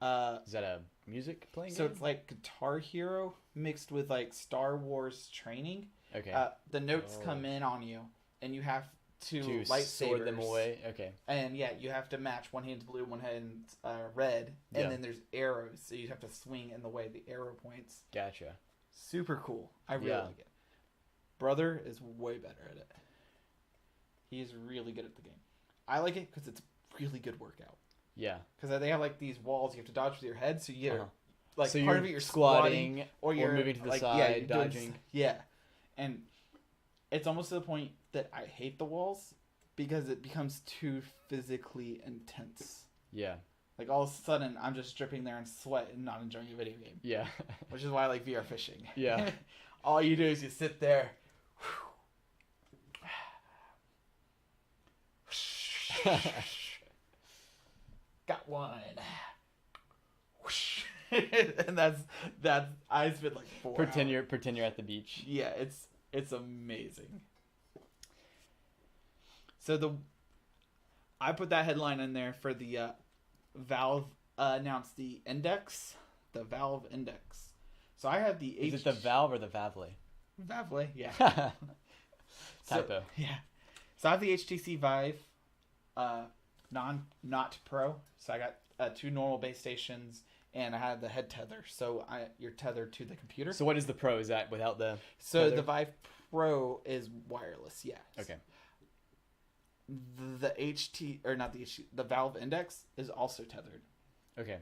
Is that a music playing So game? it's like Guitar Hero mixed with like Star Wars training. Okay. The notes come in on you, and you have to lightsabers sword them away. Okay. And yeah, you have to match. One hand's blue, one hand's red, and then there's arrows, so you have to swing in the way the arrow points. Gotcha. Super cool. I really like it. Brother is way better at it. He's really good at the game. I like it because it's a really good workout. Yeah. Because they have like these walls you have to dodge with your head, so you get like so part of it you're squatting or you're moving to the side, dodging. And it's almost to the point that I hate the walls because it becomes too physically intense. Yeah. Like all of a sudden I'm just dripping there in sweat and not enjoying a video game. Yeah. Which is why I like VR fishing. Yeah. All you do is you sit there. Got one. And that's I spent like 4 pretend hours. you're at the beach. Yeah, it's amazing. So I put that headline in there for the Valve announced the Valve Index. So I have the Is it the Valve or the Vavle? Vavle, yeah. Typo. Yeah. So I have the HTC Vive, not Pro. So I got 2 normal base stations, and I have the head tether. So you're tethered to the computer. So what is the Pro? Is that without the? So tether? the Vive Pro is wireless. Yes. Okay. The Valve Index is also tethered. Okay.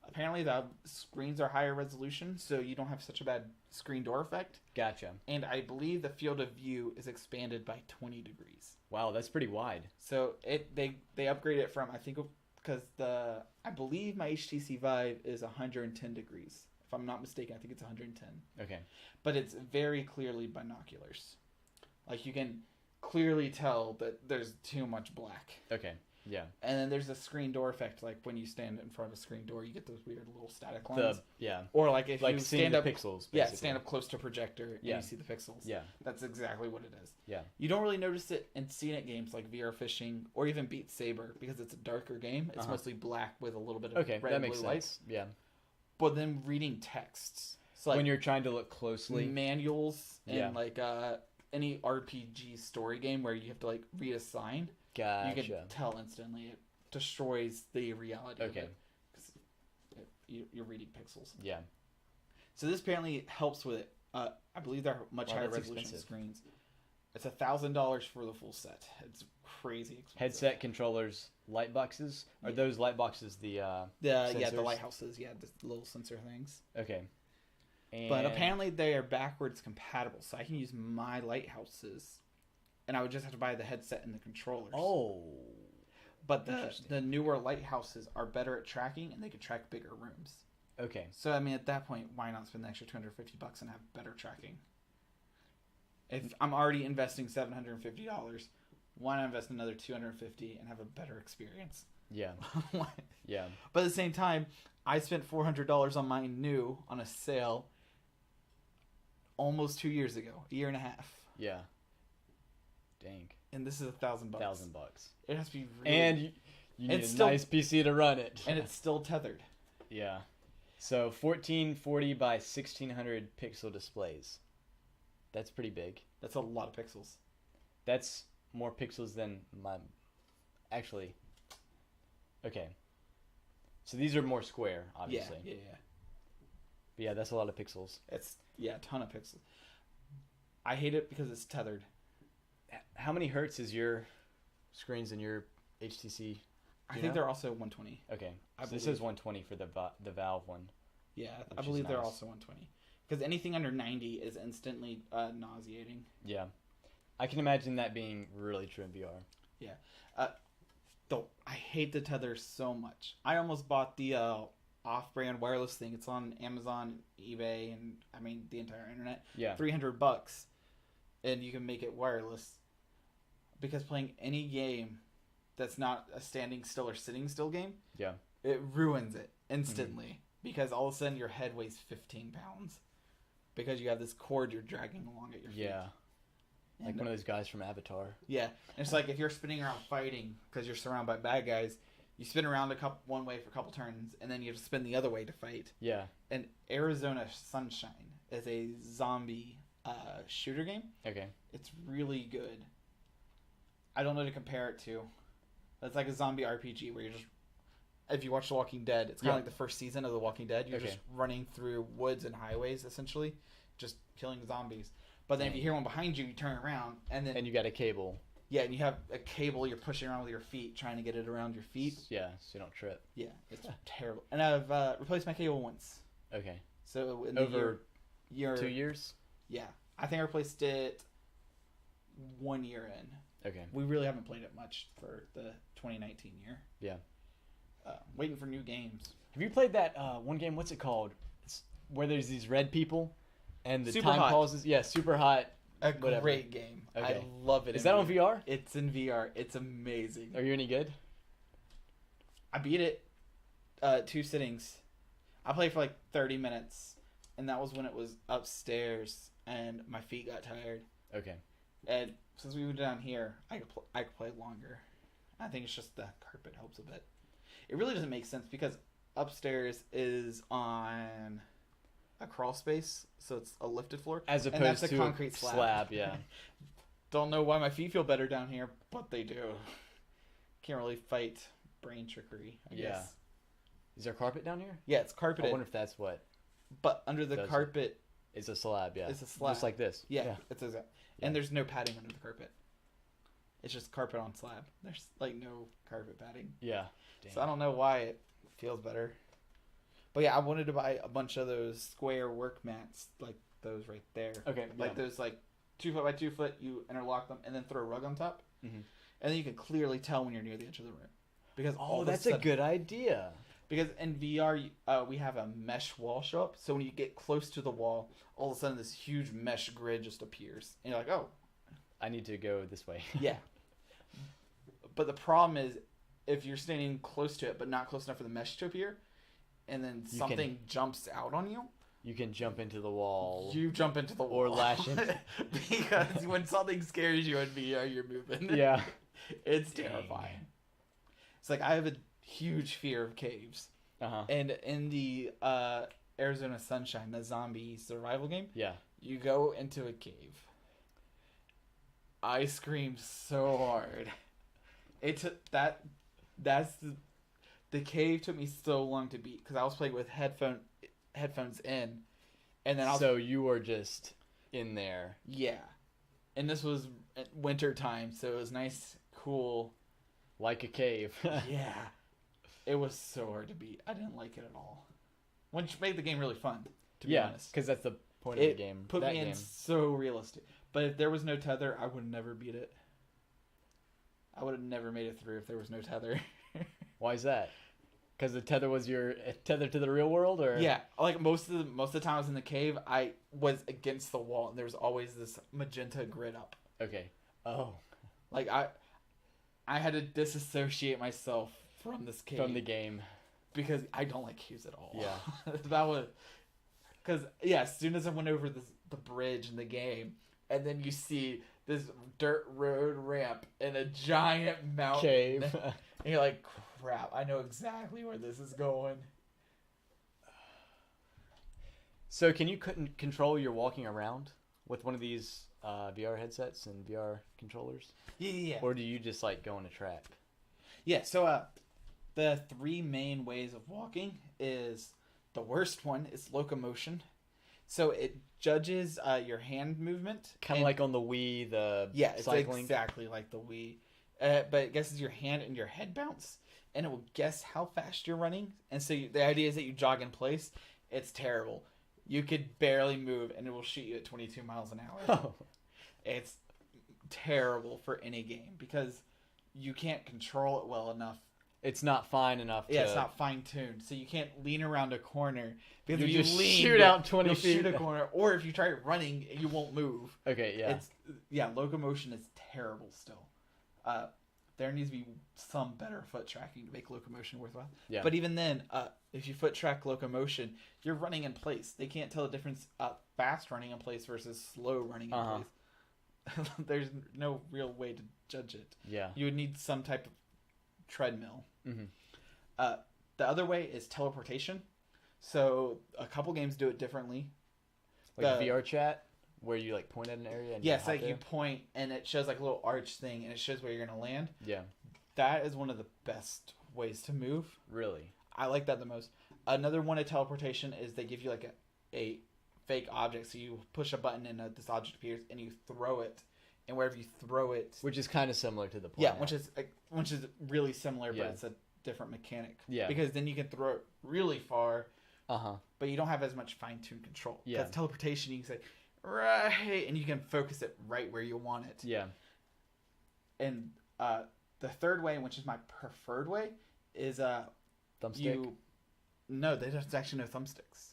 Apparently the screens are higher resolution, so you don't have such a bad screen door effect. Gotcha. And I believe the field of view is expanded by 20 degrees. Wow, that's pretty wide. So they upgrade it from, I think, because I believe my HTC Vive is 110 degrees. If I'm not mistaken, I think it's 110. Okay. But it's very clearly binoculars. Like you can clearly tell that there's too much black. Okay. Yeah. And then there's a screen door effect, like when you stand in front of a screen door, you get those weird little static lines. Or like if you stand up pixels. Basically. Yeah, stand up close to a projector and you see the pixels. Yeah. That's exactly what it is. Yeah. You don't really notice it in scenic games like VR fishing or even Beat Saber because it's a darker game. It's mostly black with a little bit of red and blue lights. Yeah. But then reading texts. So when you're trying to look closely. Manuals and like any RPG story game where you have to like read a sign, Gotcha. you can tell instantly. It destroys the reality of it. Because you're reading pixels. Yeah. So this apparently helps with it. I believe they're much higher resolution expensive. screens. It's $1,000 for the full set. It's crazy expensive. Headset, controllers, light boxes. Are those light boxes the the sensors? lighthouses, the little sensor things. Okay. And But apparently they are backwards compatible, so I can use my lighthouses, and I would just have to buy the headset and the controllers. Oh. But the newer lighthouses are better at tracking, and they can track bigger rooms. Okay. So I mean, at that point, why not spend the extra $250 and have better tracking? If I'm already investing $750, why not invest another $250 and have a better experience? Yeah. Yeah. But at the same time, I spent $400 on mine new on a sale almost 2 years ago, a year and a half. Yeah. Dang. And this is $1,000. $1,000. It has to be really... And you need It's a still- nice PC to run it. And it's still tethered. Yeah. So 1440 by 1600 pixel displays. That's pretty big. That's a lot of pixels. That's more pixels than my... Actually... Okay. So these are more square, obviously. Yeah. But yeah, that's a lot of pixels. It's, a ton of pixels. I hate it because it's tethered. How many hertz is your screens in your HTC? I think they're also 120. Okay. I So this believe. is 120 for the Valve one. Yeah, I Which is believe they're nice. also 120. Because anything under 90 is instantly nauseating. Yeah. I can imagine that being really true in VR. Yeah. Though I hate the tether so much. I almost bought the off-brand wireless thing. It's on Amazon, eBay, and I mean the entire internet. Yeah. $300, and you can make it wireless. Because playing any game that's not a standing still or sitting still game, Yeah. it ruins it instantly. Because all of a sudden your head weighs 15 pounds. Because you have this cord you're dragging along at your feet. Yeah. Like And, one of those guys from Avatar. yeah, and it's like if you're spinning around fighting because you're surrounded by bad guys, you spin around one way for a couple turns, and then you have to spin the other way to fight. Yeah. And Arizona Sunshine is a zombie shooter game. Okay. It's really good. I don't know to compare it to. It's like a zombie RPG where you're just, if you watch The Walking Dead, it's kind of like the first season of The Walking Dead. You're just running through woods and highways, essentially, just killing zombies. But then if you hear one behind you, you turn around, and then... And you got a cable. Yeah, and you have a cable you're pushing around with your feet, trying to get it around your feet. Yeah, so you don't trip. Yeah, it's terrible. And I've replaced my cable once. Okay. So in the Over year 2 years? Yeah. I think I replaced it 1 year in. Okay. We really haven't played it much for the 2019 year. Yeah. Waiting for new games. Have you played that one game? What's it called? It's where there's these red people, and the Super time Hot. pauses. Yeah, super hot. A Whatever. great game. Okay. I love it. Is that on VR? VR? It's in VR. It's amazing. Are you any good? I beat it 2 sittings. I played for like 30 minutes, and that was when it was upstairs, and my feet got tired. Okay. And since we moved down here, I could play longer. I think it's just the carpet helps a bit. It really doesn't make sense because upstairs is on a crawl space, so it's a lifted floor. As and opposed that's to a concrete slab. Yeah. Don't know why my feet feel better down here, but they do. Can't really fight brain trickery, I Yeah. guess. Is there carpet down here? Yeah, it's I carpeted, wonder if that's what but under the does it. carpet, is a slab. Yeah. It's a slab. Just like this. yeah, it's a, Yeah. and there's no padding under the carpet. It's just carpet on slab. There's like no carpet padding. Yeah. Dang. So I don't know why it feels better. But yeah, I wanted to buy a bunch of those square work mats, like those right there. Okay. Like yeah. those 2 foot by 2 foot, you interlock them and then throw a rug on top. Mhm. And then you can clearly tell when you're near the edge of the room. Because all Oh, of a that's a sudden- good idea. Because in VR, we have a mesh wall show up. So when you get close to the wall, all of a sudden this huge mesh grid just appears. And you're like, oh, I need to go this way. yeah. But the problem is, if you're standing close to it, but not close enough for the mesh to appear, and then You something jumps out on you, You can jump into the wall. you jump into the wall. Or lash into- Because when something scares you in VR, you're moving. Yeah. It's Dang. terrifying. It's like I have a huge fear of caves. Uh-huh. And in the Arizona Sunshine, the zombie survival game, Yeah. you go into a cave. I screamed so hard. It took that. That's the cave took me so long to beat because I was playing with headphones in, and then So you were just in there. yeah, and this was winter time, so it was nice, cool. Like a cave. Yeah, it was so hard to beat. I didn't like it at all. Which made the game really fun, to be honest. Because that's the point of the game. Put me in so realistic. But if there was no tether, I would never beat it. I would have never made it through if there was no tether. Why is that? Because the tether was your tether to the real world, or yeah, like most of the time I was in the cave, I was against the wall, and there was always this magenta grid up. Okay. Oh. Like I had to disassociate myself from this cave From the game. because I don't like caves at all. Yeah. That was because as soon as I went over the bridge in the game, and then you see this dirt road ramp and a giant mountain Cave. and you're like, crap, I know exactly where this is going. So can you control your walking around with one of these VR headsets and VR controllers? Yeah. Or do you just like go on a track? Yeah, so the three main ways of walking is the worst one is locomotion. So it judges your hand movement. Kind of like on the Wii, the it's cycling. exactly like the Wii. But it guesses your hand and your head bounce, and it will guess how fast you're running. And so the idea is that you jog in place. It's terrible. You could barely move, and it will shoot you at 22 miles an hour. Oh. It's terrible for any game because you can't control it well enough. It's not fine enough. Yeah, it's not fine tuned, so you can't lean around a corner because if you just lean, shoot out 20 you'll feet. shoot a corner, or if you try running, you won't move. Okay, yeah. Locomotion is terrible still. There needs to be some better foot tracking to make locomotion worthwhile. Yeah. But even then, if you foot track locomotion, you're running in place. They can't tell the difference fast running in place versus slow running in place. There's no real way to judge it. Yeah. You would need some type of treadmill. Mm-hmm. The other way is teleportation. So a couple games do it differently. Like VR chat, where you like point at an area. And yes, like you point and it shows like a little arch thing and it shows where you're gonna land. Yeah. That is one of the best ways to move. Really? I like that the most. Another one of teleportation is they give you like a fake object. So you push a button and this object appears and you throw it. And wherever you throw it, which is kind of similar to the plan. Yeah, which is really similar, Yeah. but it's a different mechanic. Yeah, because then you can throw it really far. Uh-huh. But you don't have as much fine-tuned control. Yeah. Because teleportation, you can say right, and you can focus it right where you want it. Yeah. And the third way, which is my preferred way, is thumbstick. No, there's actually no thumbsticks.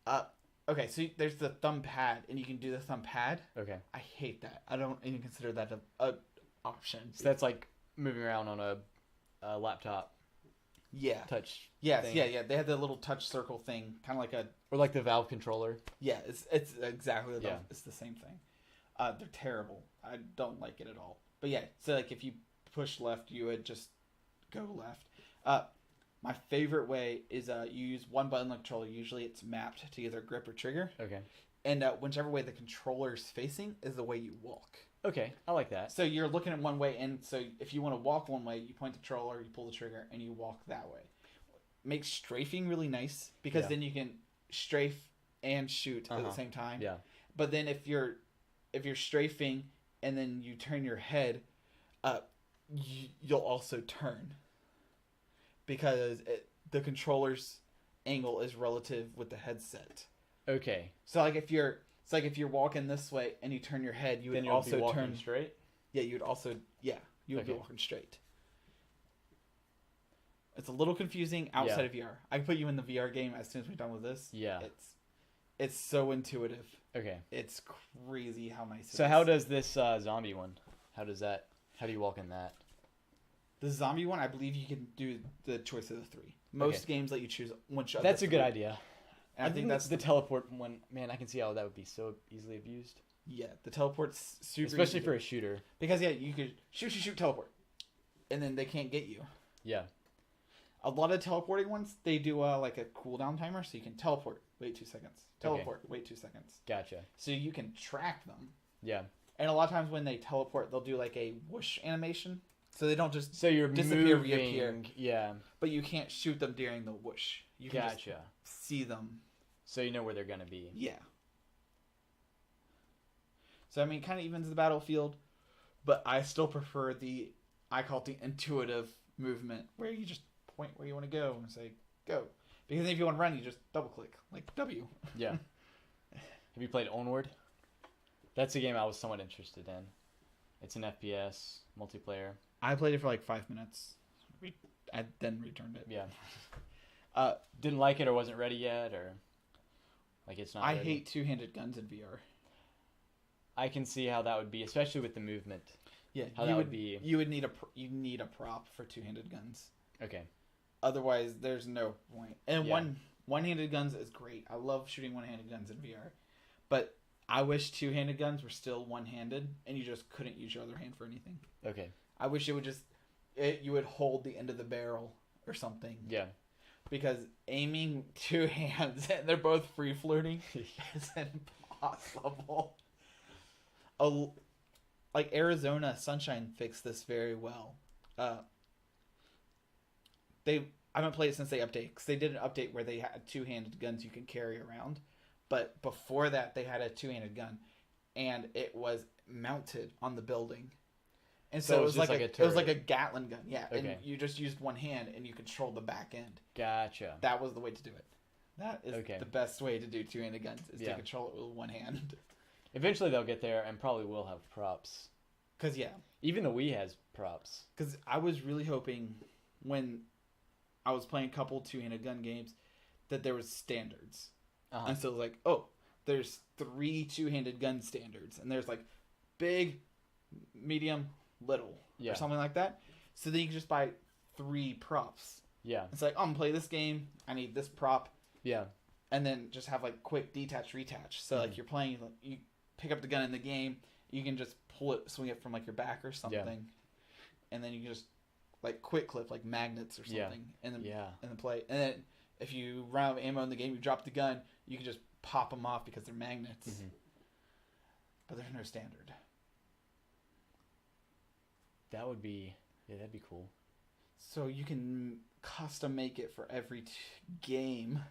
Oh. Okay, so there's the thumb pad, and you can do the thumb pad. Okay. I hate that. I don't even consider that a option. So that's like moving around on a laptop. Yeah. Touch. Yes. Thing. Yeah. They have the little touch circle thing, kind of like a. Or like the Valve controller. Yeah, it's exactly Yeah. It's the same thing. They're terrible. I don't like it at all. But yeah, so like if you push left, you would just go left. My favorite way is you use one button on the controller. Usually it's mapped to either grip or trigger. Okay. And whichever way the controller is facing is the way you walk. Okay, I like that. So you're looking at one way, and so if you want to walk one way, you point the controller, you pull the trigger, and you walk that way. Makes strafing really nice because then you can strafe and shoot at the same time. Yeah. But then if you're strafing and then you turn your head, you'll also turn because the controller's angle is relative with the headset. Okay. So like if you're walking this way and you turn your head, you would also be walking turn straight. Yeah, you would also you would be walking straight. It's a little confusing outside of VR. I can put you in the VR game as soon as we're done with this. Yeah. It's so intuitive. Okay. It's crazy how nice it is. So how does this zombie one? How do you walk in that? The zombie one, I believe you can do the choice of the three. Most games let you choose which. That's a good idea. And I think that's the teleport one. Man, I can see how that would be so easily abused. Yeah, the teleport's super especially easy for a shooter. Because you could shoot, teleport, and then they can't get you. Yeah. A lot of teleporting ones, they do like a cooldown timer, so you can teleport, wait 2 seconds. Teleport, wait 2 seconds. Gotcha. So you can track them. Yeah. And a lot of times when they teleport, they'll do like a whoosh animation, so they don't just So you're disappear, moving, reappear. yeah. But you can't shoot them during the whoosh. You can just Gotcha. see them. So you know where they're gonna be. Yeah. So I mean, it kind of evens the battlefield, but I still prefer I call it the intuitive movement, where you just point where you want to go and say go. Because if you want to run, you just double click like W. Yeah. Have you played Onward? That's a game I was somewhat interested in. It's an FPS multiplayer. I played it for like 5 minutes. I then returned it. Yeah. Didn't like it or wasn't ready yet, or like it's not. I ready? hate two-handed guns in VR. I can see how that would be, especially with the movement. Yeah, How that would be. You would need a prop for two-handed guns. Okay. Otherwise, there's no point. And Yeah. one-handed guns is great. I love shooting one-handed guns in VR, but I wish two-handed guns were still one-handed, and you just couldn't use your other hand for anything. Okay. I wish it would you would hold the end of the barrel or something. Yeah. Because aiming two hands and they're both free floating is impossible. Like Arizona Sunshine fixed this very well. I haven't played it since they updated, because they did an update where they had two-handed guns you could carry around, but before that they had a two-handed gun, and it was mounted on the building, and so it was like a Gatling gun, yeah. Okay. And you just used one hand and you controlled the back end. Gotcha. That was the way to do it. That is Okay. the best way to do two-handed guns, is Yeah. to control it with one hand. Eventually they'll get there and probably will have props. Cause yeah, Even the Wii has props. because I was really hoping when I was playing a couple two-handed gun games that there was standards. Uh-huh. And so it was like, oh, there's 3 two-handed gun standards, and there's like big, medium, little, Yeah. or something like that. So then you can just buy 3 props. Yeah. It's like, oh, I'm gonna play this game. I need this prop, Yeah. and then just have like quick detach, retach. So like you're playing, you pick up the gun in the game, you can just pull it, swing it from like your back or something, and then you can just like quick clip like magnets or something, and then play. And then if you run out of ammo in the game, you drop the gun, you can just pop them off because they're magnets. Mm-hmm. But there's no standard. That'd be cool. So you can custom make it for every game.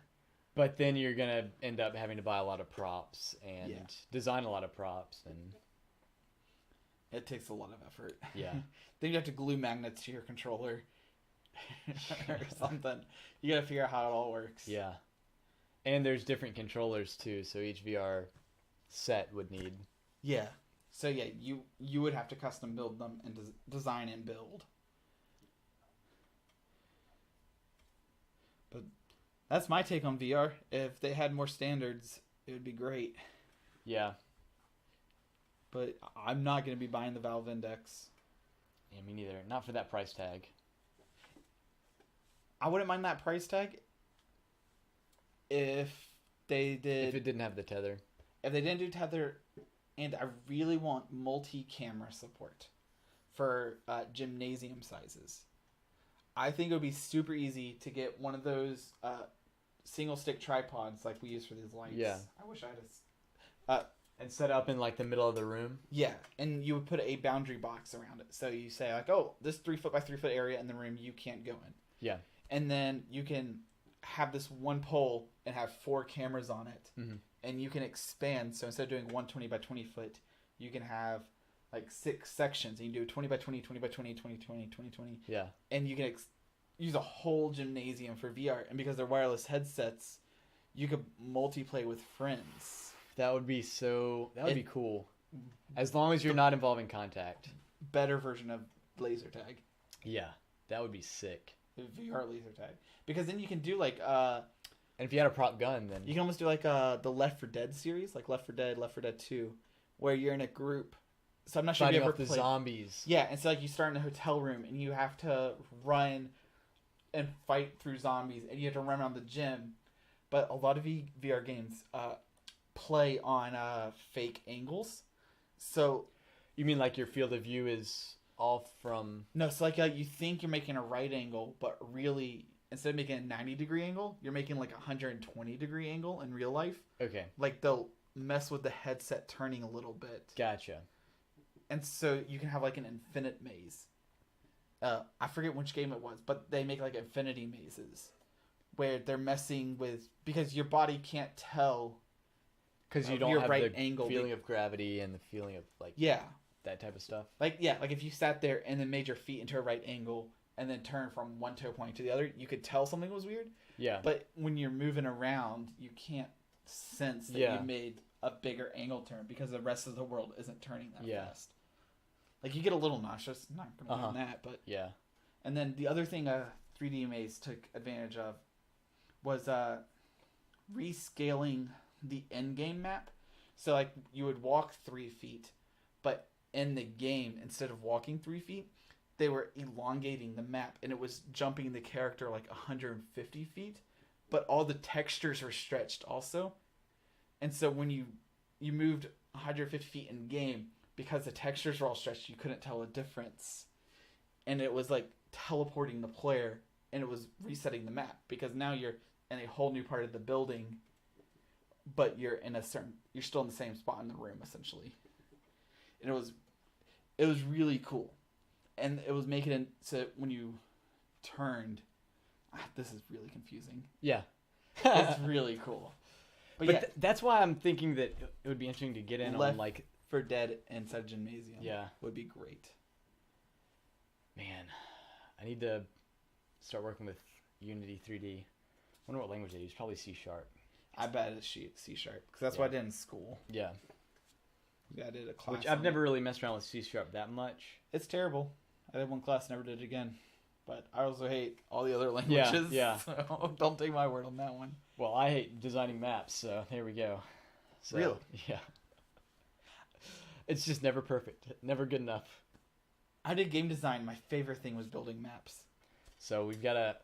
But then you're gonna end up having to buy a lot of props and design a lot of props, and it takes a lot of effort. Yeah. Then you have to glue magnets to your controller or something. You gotta figure out how it all works. Yeah. And there's different controllers too, so each VR set would need. Yeah. So yeah, you would have to custom build them and design and build. But that's my take on VR. If they had more standards, it would be great. Yeah. But I'm not going to be buying the Valve Index. Yeah, me neither. Not for that price tag. I wouldn't mind that price tag if they did. If it didn't have the tether. If they didn't do tether, and I really want multi-camera support for gymnasium sizes. I think it would be super easy to get one of those single stick tripods like we use for these lights. Yeah. I wish I had And set up in like the middle of the room. Yeah, and you would put a boundary box around it. So you say like, oh, this 3 foot by 3 foot area in the room you can't go in. Yeah. And then you can have this one pole and have 4 cameras on it. Mm-hmm. And you can expand. So instead of doing 120 by 20 foot, you can have like 6 sections. And you do 20 by 20, 20 by 20, 20, 20, 20, 20. Yeah. And you can use a whole gymnasium for VR. And because they're wireless headsets, you could multiplayer with friends. That would be be cool. As long as you're not involving contact. Better version of laser tag. Yeah. That would be sick. VR laser tag. Because then you can do like and if you had a prop gun, then you can almost do like the Left 4 Dead series, like Left 4 Dead, Left 4 Dead 2, where you're in a group. So I'm not sure if you fighting ever off the played zombies. Yeah, and so like you start in a hotel room and you have to run and fight through zombies, and you have to run around the gym. But a lot of VR games play on fake angles. So You mean like your field of view is all from... No, so like you think you're making a right angle, but really instead of making a 90-degree angle, you're making like a 120-degree angle in real life. Okay. Like they'll mess with the headset turning a little bit. Gotcha. And so you can have like an infinite maze. I forget which game it was, but they make like infinity mazes where they're messing with, because your body can't tell because you don't your have right the angle. feeling of gravity and the feeling of like Yeah, that type of stuff. like if you sat there and then made your feet into a right angle and then turned from one toe point to the other, you could tell something was weird. Yeah. But when you're moving around, you can't sense that you made a bigger angle turn because the rest of the world isn't turning that fast. Like, you get a little nauseous. I'm not going to do that, but... Yeah. And then the other thing 3D Maze took advantage of was rescaling the endgame map. So, like, you would walk 3 feet, but in the game, instead of walking 3 feet, they were elongating the map, and it was jumping the character like 150 feet, but all the textures were stretched also. And so when you moved 150 feet in game, because the textures were all stretched, you couldn't tell a difference. And it was like teleporting the player, and it was resetting the map, because now you're in a whole new part of the building, but you're still in the same spot in the room essentially. And it was really cool. And it was making it so when you turned, this is really confusing. Yeah. It's really cool. But yeah, that's why I'm thinking that it would be interesting to get in on like 4 Dead inside Gymnasium. Yeah. Would be great. Man, I need to start working with Unity 3D. I wonder what language they use. Probably C#. I bet it's C#, because that's what I did in school. Yeah. Yeah, I did a class. Which I've never really messed around with C# that much. It's terrible. I did one class, never did it again. But I also hate all the other languages. Yeah. So don't take my word on that one. Well, I hate designing maps, so there we go. So, really? Yeah. It's just never perfect. Never good enough. I did game design. My favorite thing was building maps. So we gotta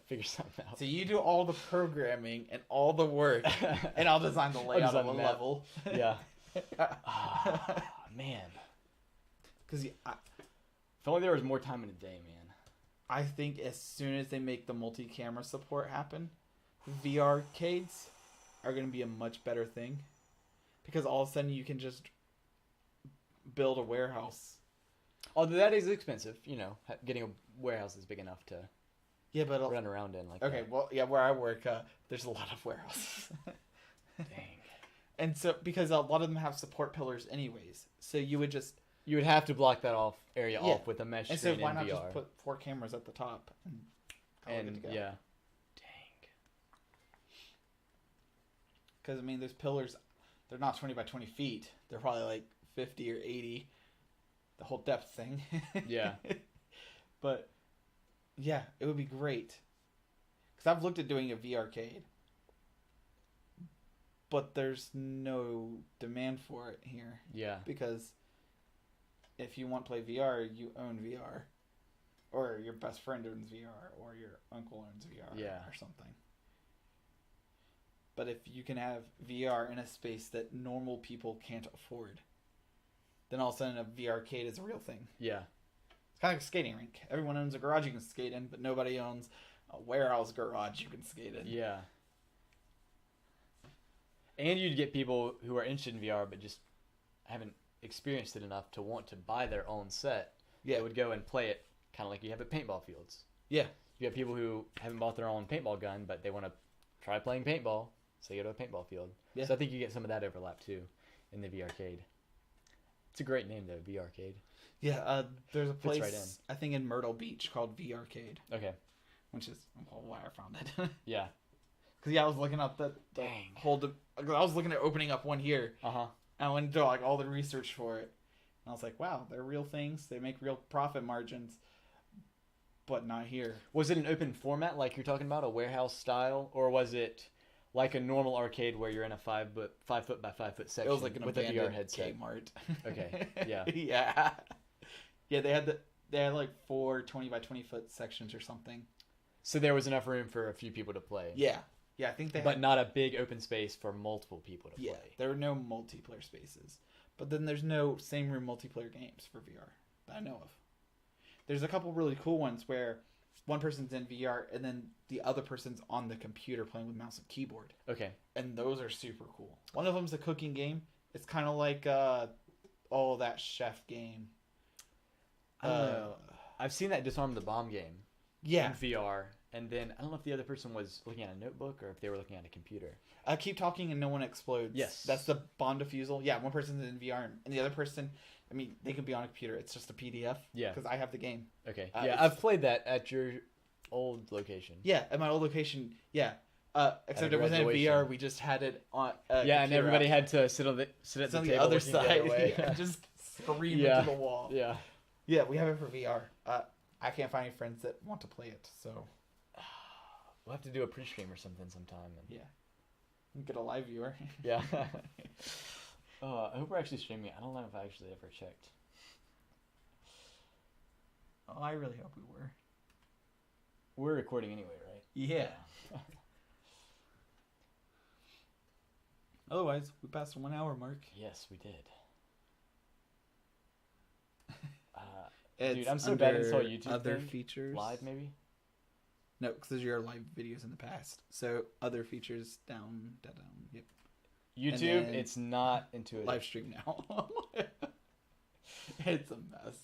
figure something out. So you do all the programming and all the work, and I'll design the layout of the level. Yeah. Man. Because if only there was more time in a day, man. I think as soon as they make the multi-camera support happen, VR arcades are going to be a much better thing. Because all of a sudden you can just build a warehouse. Although that is expensive, getting a warehouse that's big enough to run around in like that. Okay, well, yeah, where I work, there's a lot of warehouses. Dang. And so, because a lot of them have support pillars anyways, so you would have to block that area off with a mesh screen. And so why not VR. just put 4 cameras at the top and yeah. Dang. Because I mean, those pillars, they're not 20 by 20 feet. They're probably like 50 or 80. The whole depth thing. Yeah. But yeah, it would be great. Because I've looked at doing a VR arcade, but there's no demand for it here. Yeah. Because if you want to play VR, you own VR. Or your best friend owns VR. Or your uncle owns VR. Or something. But if you can have VR in a space that normal people can't afford, then all of a sudden a VR arcade is a real thing. Yeah. It's kind of like a skating rink. Everyone owns a garage you can skate in, but nobody owns a warehouse garage you can skate in. Yeah. And you'd get people who are interested in VR but just haven't experienced it enough to want to buy their own set. Yeah. They would go and play it kind of like you have at paintball fields. Yeah. You have people who haven't bought their own paintball gun, but they want to try playing paintball, so you go to a paintball field. Yeah. So I think you get some of that overlap too in the VR arcade. It's a great name though, VR arcade. Yeah, there's a place right in. I think in Myrtle Beach called VR Arcade. Okay. Which is why I found it. Yeah. Because I was looking up the whole. I was looking at opening up one here. And I went into like all the research for it, and I was like, "Wow, they're real things. They make real profit margins." But not here. Was it an open format like you're talking about, a warehouse style, or was it like a normal arcade where you're in a 5 foot by 5 foot section? It was like an with a VR abandoned headset. Kmart. Okay. Yeah. Yeah. They had like 4 20 by 20 foot sections or something. So there was enough room for a few people to play. Yeah. I think but not a big open space for multiple people to play. Yeah, there were no multiplayer spaces. But then there's no same room multiplayer games for VR that I know of. There's a couple really cool ones where one person's in VR and then the other person's on the computer playing with mouse and keyboard. Okay. And those are super cool. One of them's a cooking game. It's kind of like that chef game. I don't know. I've seen that Disarm the Bomb game. Yeah. In VR. And then I don't know if the other person was looking at a notebook or if they were looking at a computer. Keep talking and no one explodes. Yes. That's the bomb defusal. Yeah, one person's in VR and the other person, I mean, they could be on a computer. It's just a PDF. Yeah. Because I have the game. Okay. Yeah, I've played that at your old location. Yeah, at my old location. Yeah. Except it wasn't in VR. We just had it on. Yeah, and everybody had to sit at the table other side. The and just scream into the wall. Yeah. Yeah, we have it for VR. I can't find any friends that want to play it, so we'll have to do a pre-stream or something sometime. And... Yeah. Get a live viewer. Yeah. I hope we're actually streaming it. I don't know if I actually ever checked. Oh, I really hope we were. We're recording anyway, right? Yeah. Otherwise, we passed the 1 hour mark. Yes, we did. Dude, I'm so bad at this whole YouTube other thing. Features. Live, maybe? No, because those are your live videos in the past. So, other features down. Yep. YouTube, it's not intuitive. Live stream now. It's a mess.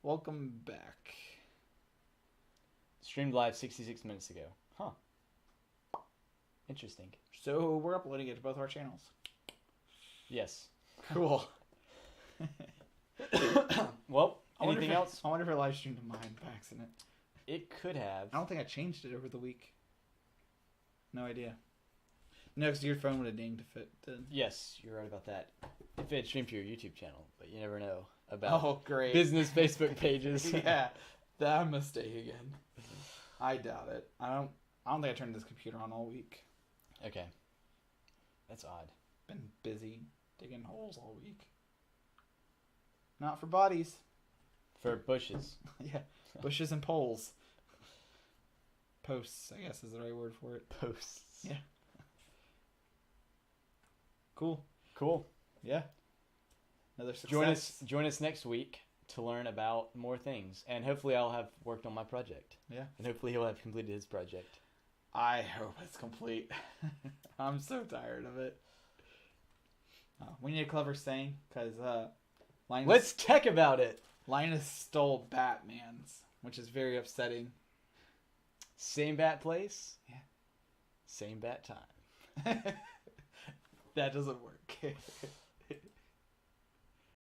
Welcome back. Streamed live 66 minutes ago. Huh. Interesting. So, we're uploading it to both our channels. Yes. Cool. Well, anything else? I wonder if I live streamed mine by accident. It could have. I don't think I changed it over the week. No idea. No, because your phone would have dinged if it did. Yes, you're right about that. If it streamed to your YouTube channel, but you never know about great. business Facebook pages. Yeah, that mistake again. I doubt it. I don't think I turned this computer on all week. Okay. That's odd. Been busy digging holes all week. Not for bodies. For bushes. Yeah, bushes and poles. Posts, I guess is the right word for it. Posts. Yeah. Cool. Yeah. Another success. Join us next week to learn about more things, and hopefully I'll have worked on my project. Yeah. And hopefully he'll have completed his project. I hope it's complete. I'm so tired of it. We need a clever saying because let's tech about it. Linus stole Batman's, which is very upsetting. Same bat place. Yeah. Same bat time. That doesn't work.